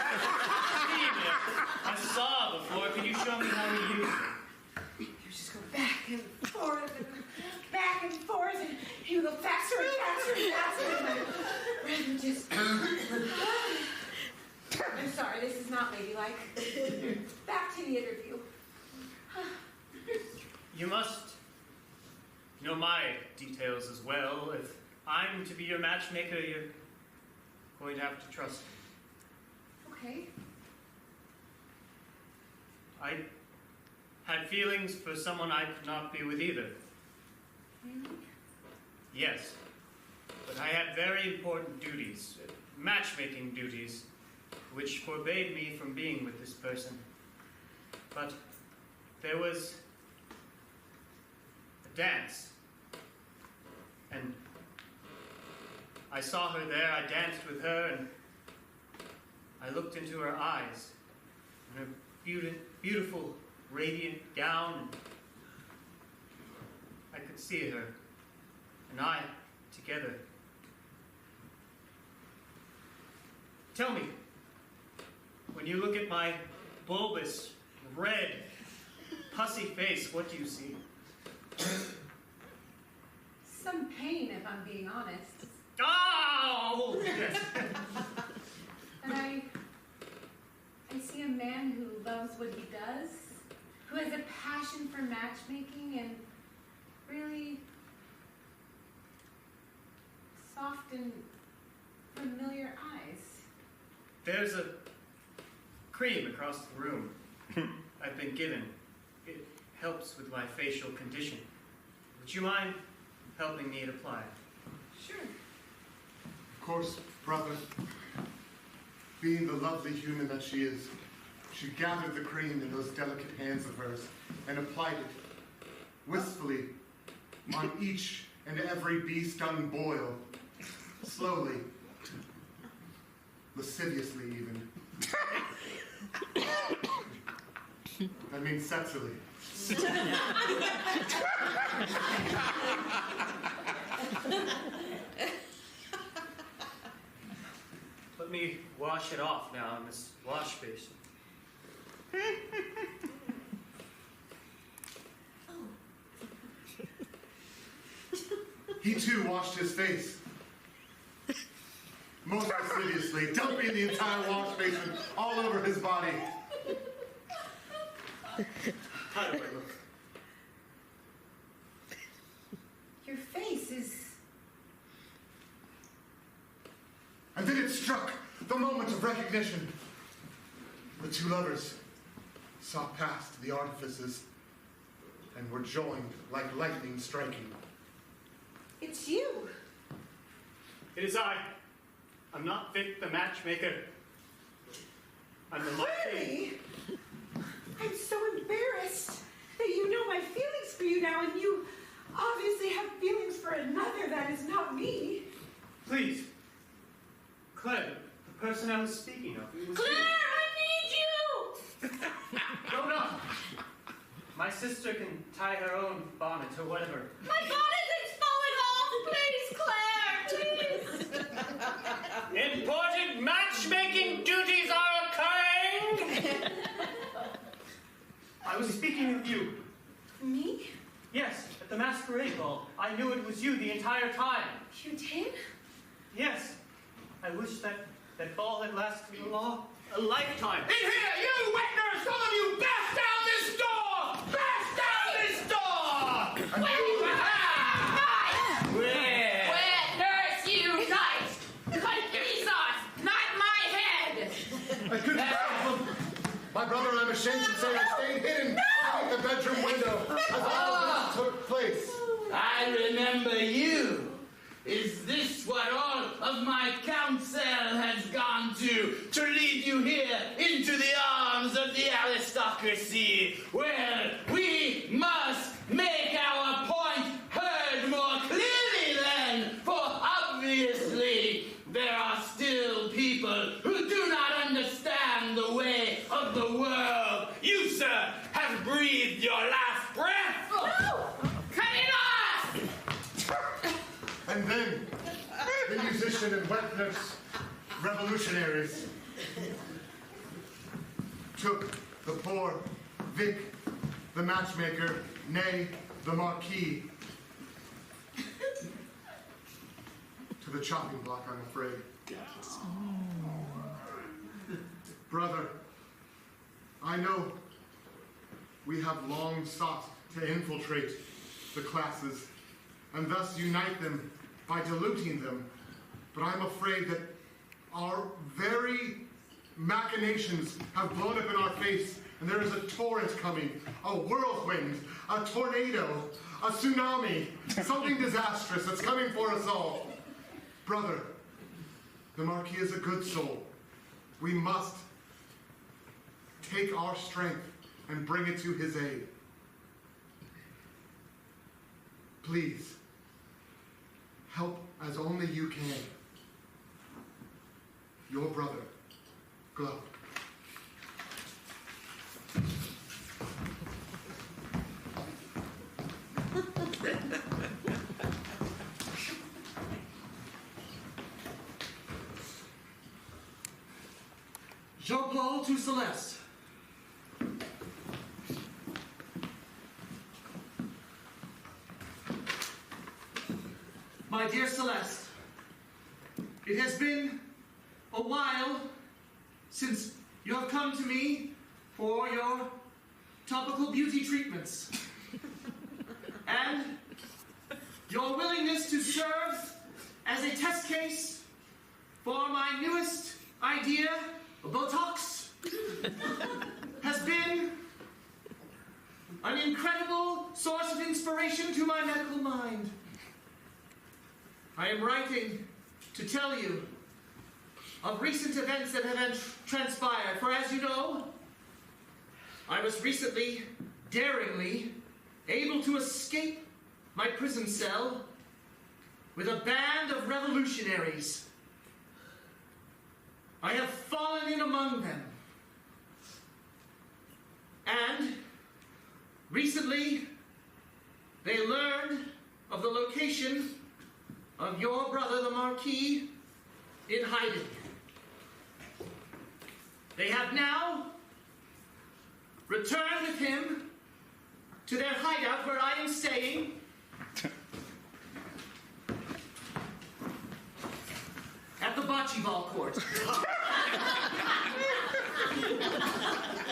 a saw before. Can you show me how you use it? You just go back and forth, and he would go faster and faster and faster, and my breath would just... I'm sorry, this is not ladylike. Back to the interview. You must know my details as well. If I'm to be your matchmaker, you're going to have to trust me. Okay. I had feelings for someone I could not be with either. Really? Yes. But I had very important duties, matchmaking duties, which forbade me from being with this person. But there was a dance, and I saw her there, I danced with her, and I looked into her eyes, and her beautiful, radiant gown, and I could see her, and I, together. Tell me, when you look at my bulbous, red, pussy face, what do you see? Some pain, if I'm being honest. Oh! Yes. And I see a man who loves what he does, who has a passion for matchmaking, and really soft and familiar eyes. There's a cream across the room I've been given. It helps with my facial condition. Would you mind helping me to apply it? Sure. Of course, brother. Being the lovely human that she is, she gathered the cream in those delicate hands of hers and applied it wistfully on each and every bee-stung boil, slowly, lasciviously even. I mean sexually. Let me wash it off now in this wash basin. He too washed his face. Most lasciviously, dumping the entire wash basin all over his body. How do I look? Your face is... And then it struck the moment of recognition. The two lovers saw past the artifices and were joined like lightning striking. It's you. It is I. I'm not Vic the matchmaker. I'm the Really? I'm so embarrassed that you know my feelings for you now, and you obviously have feelings for another that is not me. Please. Claire, the person I was speaking of. It was Claire, you. I need you! No. My sister can tie her own bonnet or whatever. My bonnet is falling off! Please, Claire, please! Important matchmaking duties are occurring! I was speaking of you. Me? Yes, at the masquerade ball. I knew it was you the entire time. You did? Yes. I wish that ball had lasted a lifetime. In here, you witness! Some of you bash down this door! Bash down this door! Witness unite! Conquistas, not my head! I couldn't help them. My brother and I'm ashamed to say I stayed hidden beneath the bedroom window as all this took place. I remember you. Is this what all of my counsel has gone to lead you here into the arms of the aristocracy? Well, we must make our point heard more clearly then, for obviously there are still people who do not understand the way of the world. You, sir, breathed your last breath. No! Cut it off! And then, the musician and wet nurse revolutionaries took the poor Vic, the matchmaker, nay, the Marquis, to the chopping block, I'm afraid. Brother, I know we have long sought to infiltrate the classes and thus unite them by diluting them, but I'm afraid that our very machinations have blown up in our face, and there is a torrent coming, a whirlwind, a tornado, a tsunami, something disastrous that's coming for us all. Brother, the Marquis is a good soul. We must take our strength and bring it to his aid. Please, help as only you can. Your brother, Glow. Jean-Paul to Celeste. My dear Celeste, it has been a while since you have come to me for your topical beauty treatments. And your willingness to serve as a test case for my newest idea, Botox, has been an incredible source of inspiration to my medical mind. I am writing to tell you of recent events that have transpired, for as you know, I was recently, daringly, able to escape my prison cell with a band of revolutionaries. I have fallen in among them. And recently, they learned of the location of your brother, the Marquis, in hiding. They have now returned with him to their hideout where I am staying. At the bocce ball court.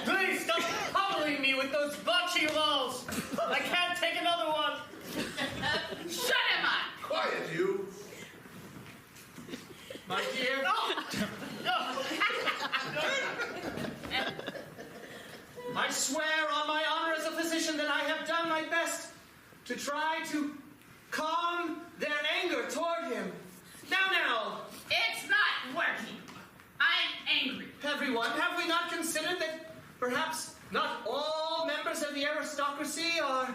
Please stop pummeling me with those bocce balls. I can't take another one. Shut him up! Quiet, you. My dear. I swear on my honor as a physician that I have done my best to try to calm their anger toward him. Now. It's not working. I'm angry. Everyone, have we not considered that perhaps not all members of the aristocracy are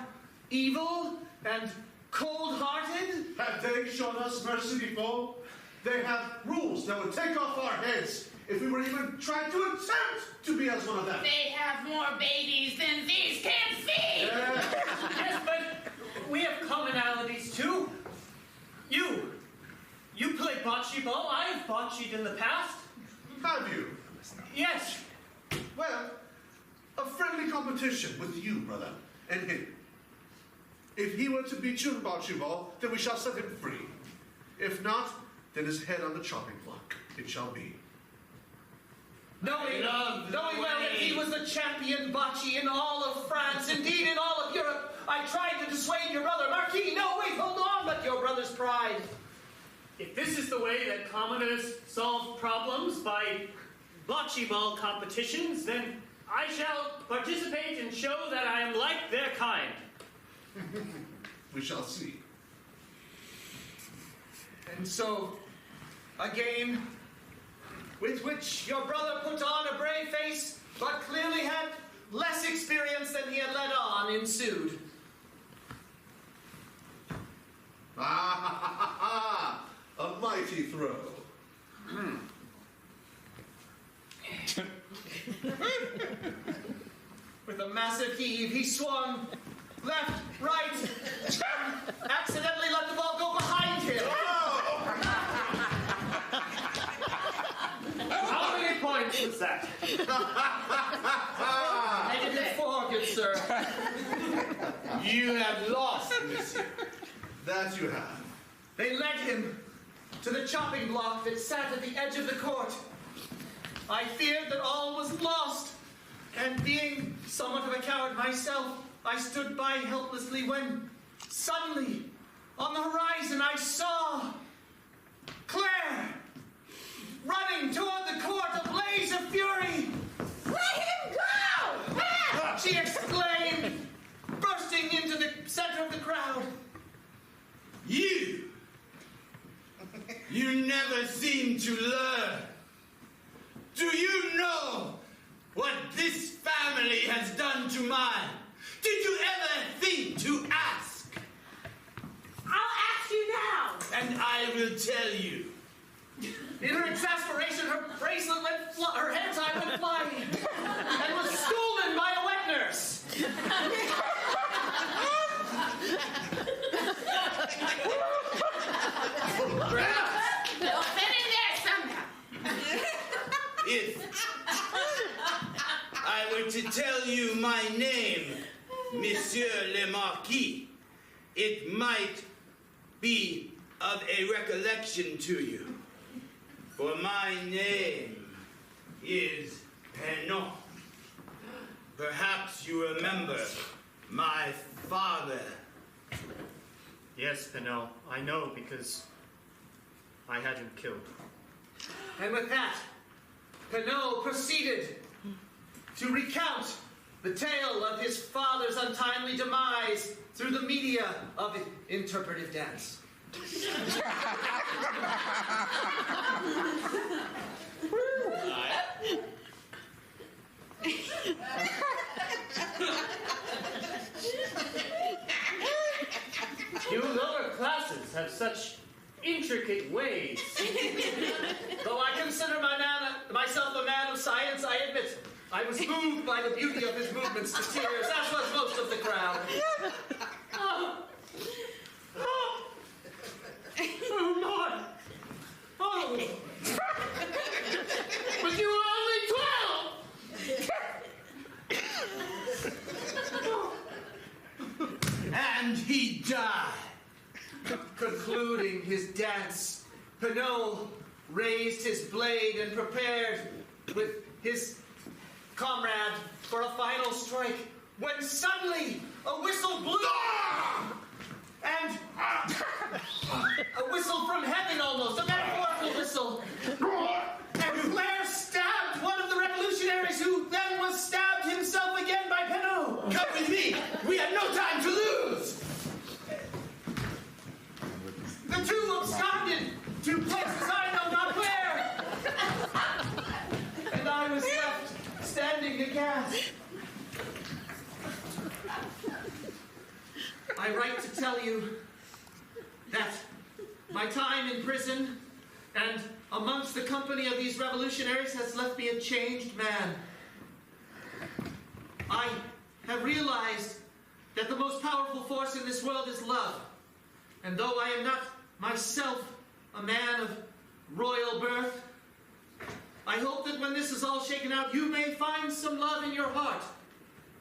evil and cold-hearted? Have they shown us mercy before? They have rules that would take off our heads if we were even trying to attempt to be as one of them. They have more babies than these can feed. Yes, but we have commonalities too. You play bocce ball. I have bocceed in the past. Have you? Yes. Well, a friendly competition with you, brother, and him. If he were to beat you in bocce ball, then we shall set him free. If not, then his head on the chopping block it shall be. Knowing well that he was the champion bocce in all of France, indeed in all of Europe, I tried to dissuade your brother. Marquis, no, wait, hold on, but your brother's pride. If this is the way that commoners solve problems by bocce ball competitions, then I shall participate and show that I am like their kind. We shall see. And so, a game with which your brother put on a brave face, but clearly had less experience than he had let on, ensued. A mighty throw. With a massive heave, he swung left, right, and accidentally let the ball go behind him. How many points was that? -4, good sir. You have lost, monsieur. That you have. They led him to the chopping block that sat at the edge of the court. I feared that all was lost, and being somewhat of a coward myself, I stood by helplessly when, suddenly, on the horizon, I saw Claire running toward the court, a blaze of fury. Let him go! She exclaimed, bursting into the center of the crowd. You never seem to learn. Do you know what this family has done to mine? Did you ever think to ask? I'll ask you now. And I will tell you. In her exasperation, her bracelet her hair tie went flying and was stolen by a wet nurse. They'll fit in there somehow. If I were to tell you my name, Monsieur le Marquis, it might be of a recollection to you. For my name is Penon. Perhaps you remember my father. Yes, Penel, I know because I had him killed. And with that, Pinot proceeded to recount the tale of his father's untimely demise through the media of interpretive dance. You lower classes have such intricate ways. Though I consider myself a man of science, I admit I was moved by the beauty of his movements to tears, as was most of the crowd. Oh, Lord! Oh! But you were only 12! And he died. Concluding his dance, Pinot raised his blade and prepared with his comrade for a final strike, when suddenly a whistle blew. And a whistle from heaven almost, a metaphorical whistle. And Claire stabbed one of the revolutionaries, who then was stabbed himself again by Pinot. Come with me. We have no time to lose. The two absconded to places I know not where. And I was left standing aghast. I write to tell you that my time in prison and amongst the company of these revolutionaries has left me a changed man. I have realized that the most powerful force in this world is love. And though I am not myself a man of royal birth, I hope that when this is all shaken out, you may find some love in your heart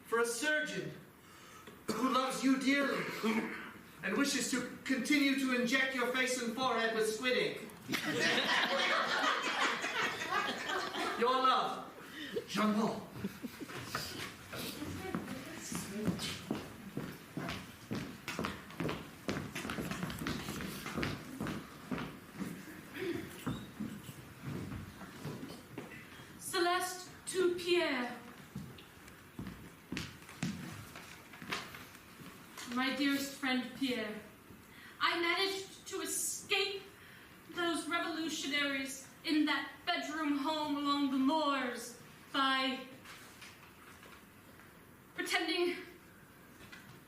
for a surgeon who loves you dearly and wishes to continue to inject your face and forehead with squid ink. Your love, Jean-Paul. Celeste to Pierre. My dearest friend Pierre, I managed to escape those revolutionaries in that bedroom home along the moors by pretending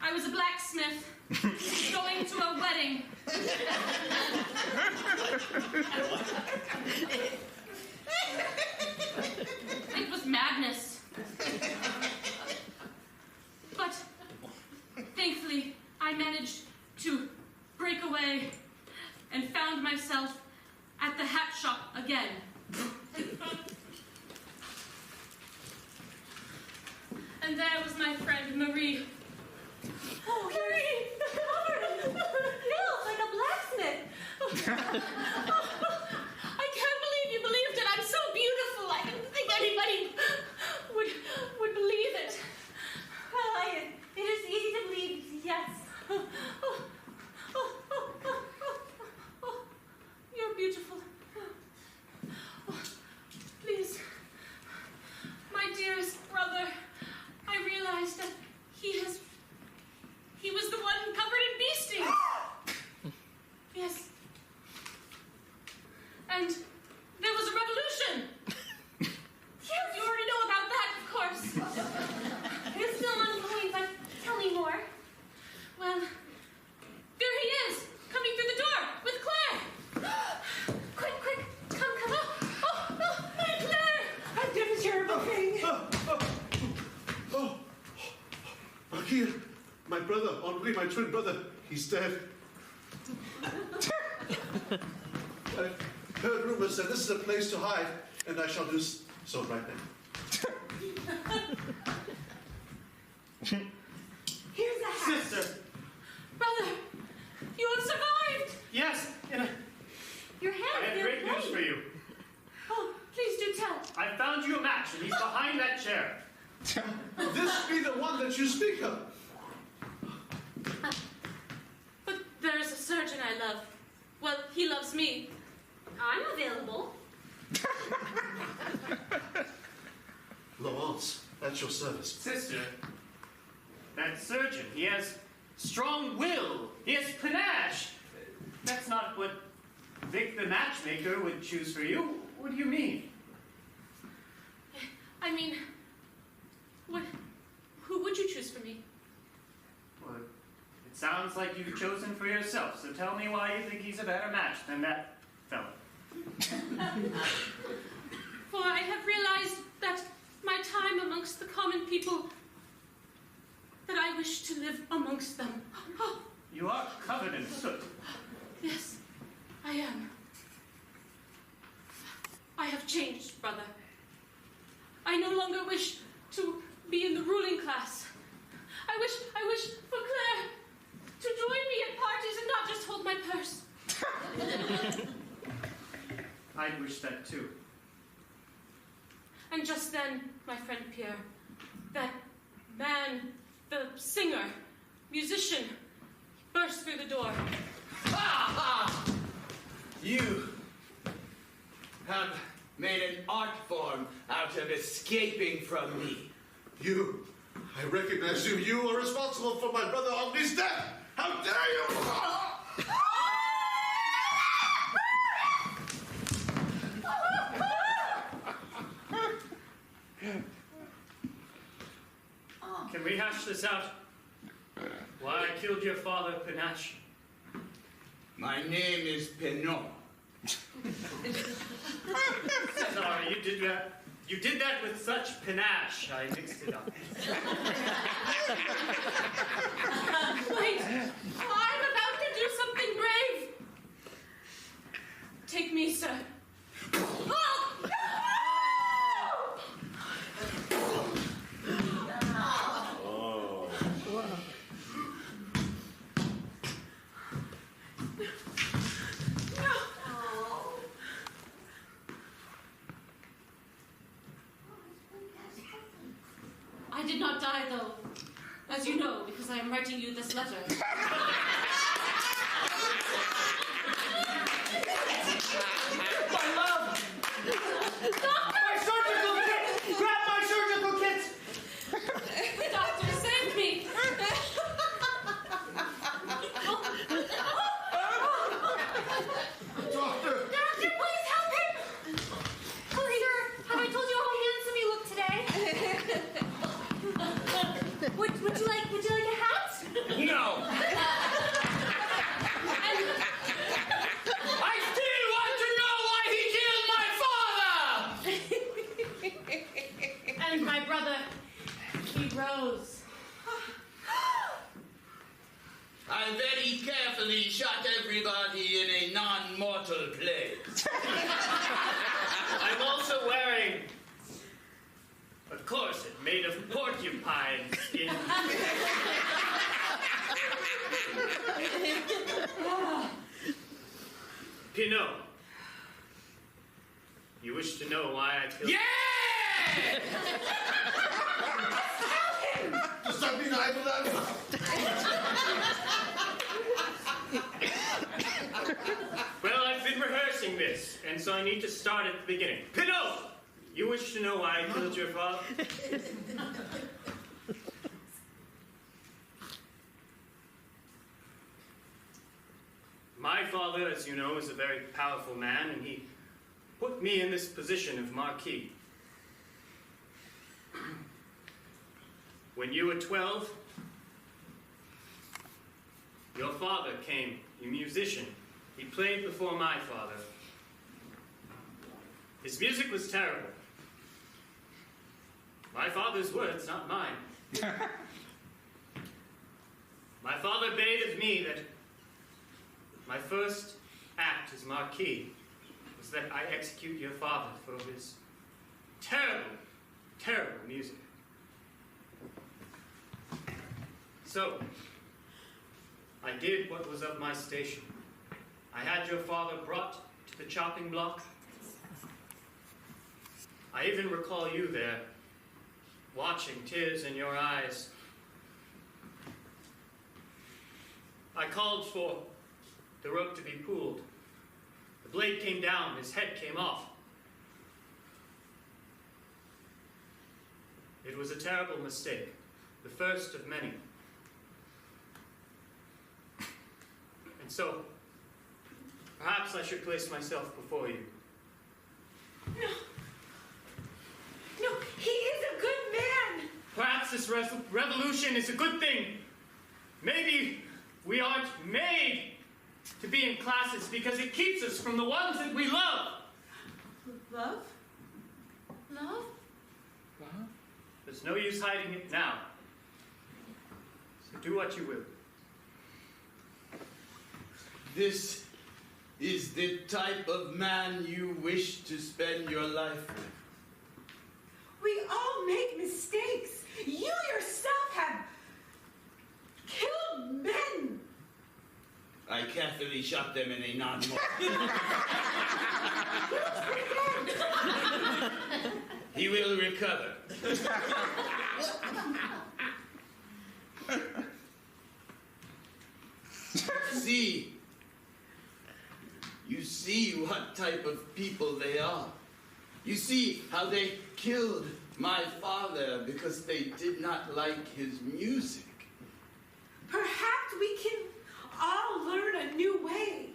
I was a blacksmith going to a wedding. It was madness. And there was my friend Marie. Oh, Marie! Feels like a blacksmith. I can't believe you believed it. I'm so beautiful. I didn't think anybody would believe it. Well, it is easy to believe, yes. You're beautiful. Please, my dearest brother, I realized that he was the one covered in bee stings. Yes. And there was a revolution. Yes, you already know about that, of course. It's still ongoing, but tell me more. Well, there he is, coming through the door with Claire. Quick, come. Oh, my Claire! I've done a terrible thing. Here, my brother, Henri, my twin brother, he's dead. I've heard rumors that this is a place to hide, and I shall do so right now. Here's a hat. Sister! Brother, you have survived. Yes, and Your hand, I have they're great news bloody. for you. Oh, please do tell. I found you a match, and he's behind that chair. This be the one that you speak of. But there is a surgeon I love. Well, he loves me. I'm available. Laurence, at your service. Sister, that surgeon, he has strong will. He has panache. That's not what Vic the matchmaker would choose for you. What do you mean? I mean, who would you choose for me? Well, it sounds like you've chosen for yourself, so tell me why you think he's a better match than that fellow. For I have realized that my time amongst the common people, that I wish to live amongst them. Oh, You are covered in soot. yes, I am. I have changed, brother. I no longer wish to be in the ruling class. I wish for Claire to join me at parties and not just hold my purse. I'd wish that too. And just then, my friend Pierre, that man, the singer, musician, burst through the door. Ha! You have made an art form out of escaping from me. You, I recognize you. You are responsible for my brother Henri's death. How dare you! Can we hash this out? Why I killed your father, Panache? My name is Penot. Sorry, you did that. You did that with such panache. I mixed it up. Wait, I'm about to do something brave. Take me, sir. Oh! I did not die, though, as you know, because I am writing you this letter. My love! My surgical kit! Grab my surgical kit! The doctor saved me! Doctor! Doctor, please help him! Oh, sir, have I told you how handsome you look today? Would you like a hat? No! I still want to know why he killed my father! And my brother, he rose. I very carefully shot everybody in a non-mortal place. I'm also wearing a corset made of porcupine. porcupine skin. Pinot, you wish to know why I killed... Yeah! Does that mean I will Well, I've been rehearsing this, and so I need to start at the beginning. Pinot, you wish to know why I killed your father? My father, as you know, is a very powerful man, and he put me in this position of marquis. When you were 12, your father came, a musician. He played before my father. His music was terrible. My father's words, not mine. My father bade of me that my first act as marquis was that I execute your father for his terrible, terrible music. So, I did what was of my station. I had your father brought to the chopping block. I even recall you there, watching, tears in your eyes. I called for the rope to be pulled. The blade came down, his head came off. It was a terrible mistake, the first of many. And so, perhaps I should place myself before you. No. No, he is a good man. Perhaps this revolution is a good thing. Maybe we aren't made to be in classes because it keeps us from the ones that we love. Love? Love? There's no use hiding it now. So do what you will. This is the type of man you wish to spend your life with. We all make mistakes. You yourself have killed men. I carefully shot them in a non-mortal. He will recover. You see what type of people they are. You see how they killed my father because they did not like his music. Perhaps we can all learn a new way.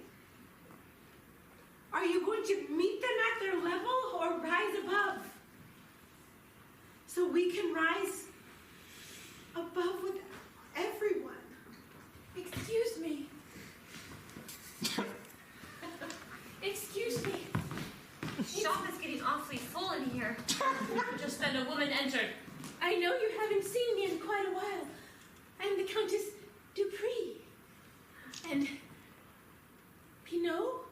Are you going to meet them at their level or rise above? So we can rise above with everyone. Excuse me. Excuse me. Shop is getting awfully full in here. Just then a woman entered. I know you haven't seen me in quite a while. I am the Countess Dupree. And Pinot?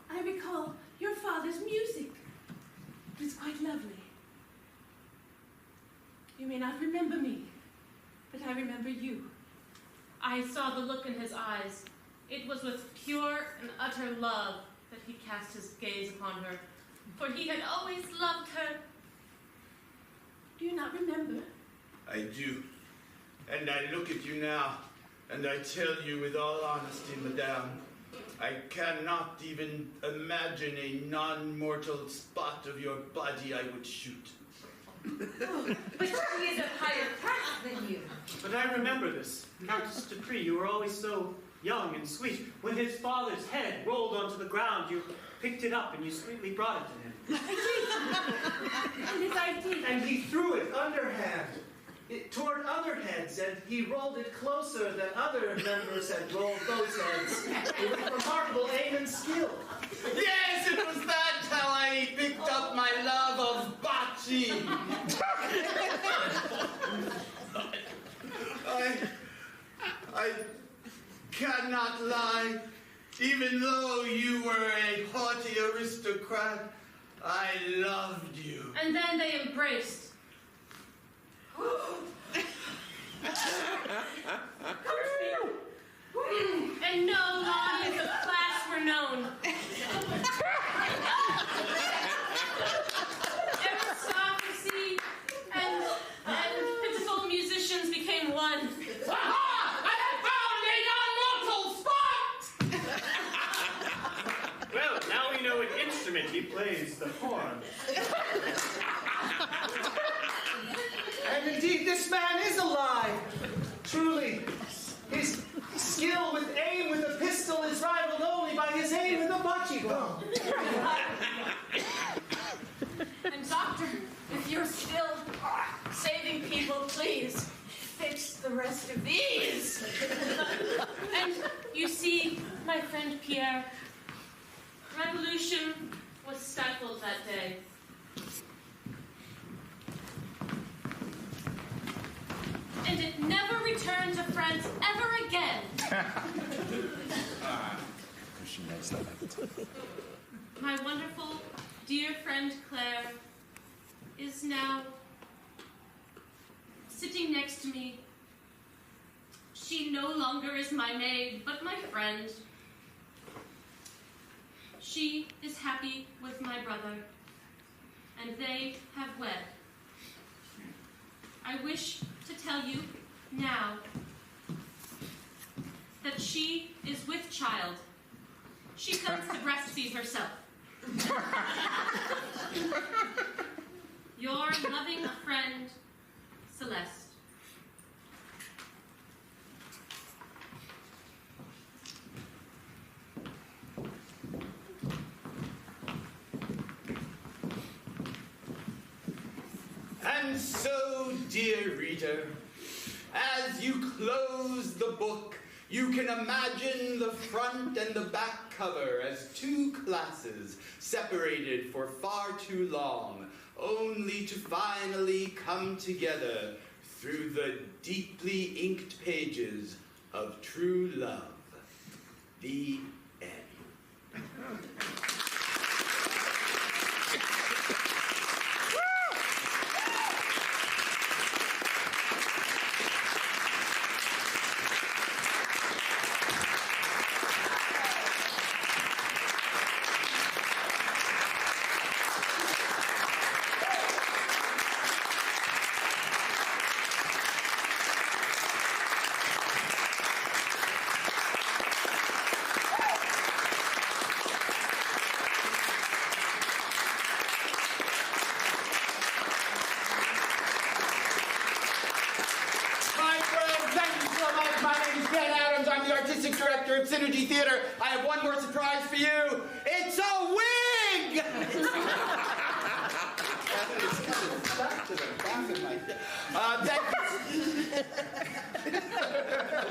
I recall your father's music. It was quite lovely. You may not remember me, but I remember you. I saw the look in his eyes. It was with pure and utter love that he cast his gaze upon her, for he had always loved her. Do you not remember? I do. And I look at you now, and I tell you with all honesty, madame, I cannot even imagine a non-mortal spot of your body I would shoot. Oh, but she is of higher class than you. But I remember this. Countess Dupree, you were always so young and sweet. When his father's head rolled onto the ground, you picked it up and you sweetly brought it to him. I did. And he threw it underhand toward other heads, and he rolled it closer than other members had rolled those heads with remarkable aim and skill. Yes, it was that how I picked up my love of bocce. I cannot lie. Even though you were a haughty aristocrat, I loved you. And then they embraced. And no lines of class were known. Aristocracy and pitiful musicians became one. Aha! I have found a non-mortal spot! Well, now we know what instrument he plays, the horn. And indeed, this man is alive. Truly, his skill with aim with a pistol is rivaled only by his aim with a bocce ball. And doctor, if you're still saving people, please fix the rest of these. And you see, my friend Pierre, revolution was stifled that day. And it never returned to France ever again. She knows that. My wonderful, dear friend Claire is now sitting next to me. She no longer is my maid, but my friend. She is happy with my brother, and they have wed. I wish to tell you now that she is with child. She comes to breastfeed herself. Your loving friend, Celeste. And so, dear reader, as you close the book, you can imagine the front and the back cover as two classes separated for far too long, only to finally come together through the deeply inked pages of true love. The end. Director of Synergy Theater. I have one more surprise for you. It's a wig! I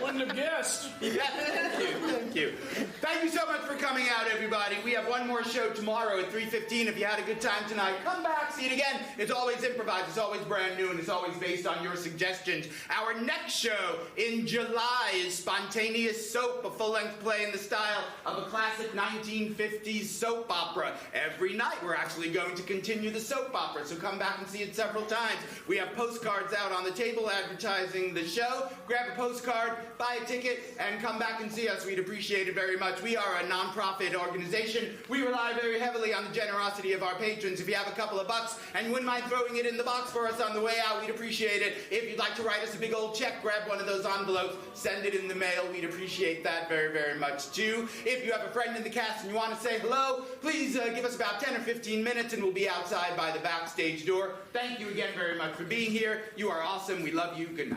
wouldn't have guessed. Yeah, thank you. Thank you so much for coming out, everybody. We have one more show tomorrow at 3:15. If you had a good time tonight, come back, see it again. It's always improvised, it's always brand new, and it's always based on your suggestions. Our next show in July is Spontaneous Soap, a full-length play in the style of a classic 1950s soap opera. Every night we're actually going to continue the soap opera, so come back and see it several times. We have postcards out on the table advertising the show. Grab a postcard, buy a ticket, and come back and see us. We'd appreciate it very much. We are a non-profit organization. We rely very heavily on the generosity of our patrons. If you have a couple of bucks and you wouldn't mind throwing it in the box for us on the way out, we'd appreciate it. If you'd like to write us a big old check, grab one of those envelopes, send it in the mail. We'd appreciate that very, very much too. If you have a friend in the cast and you want to say hello, please give us about 10 or 15 minutes and we'll be outside by the backstage door. Thank you again very much for being here. You are awesome. We love you. Good night.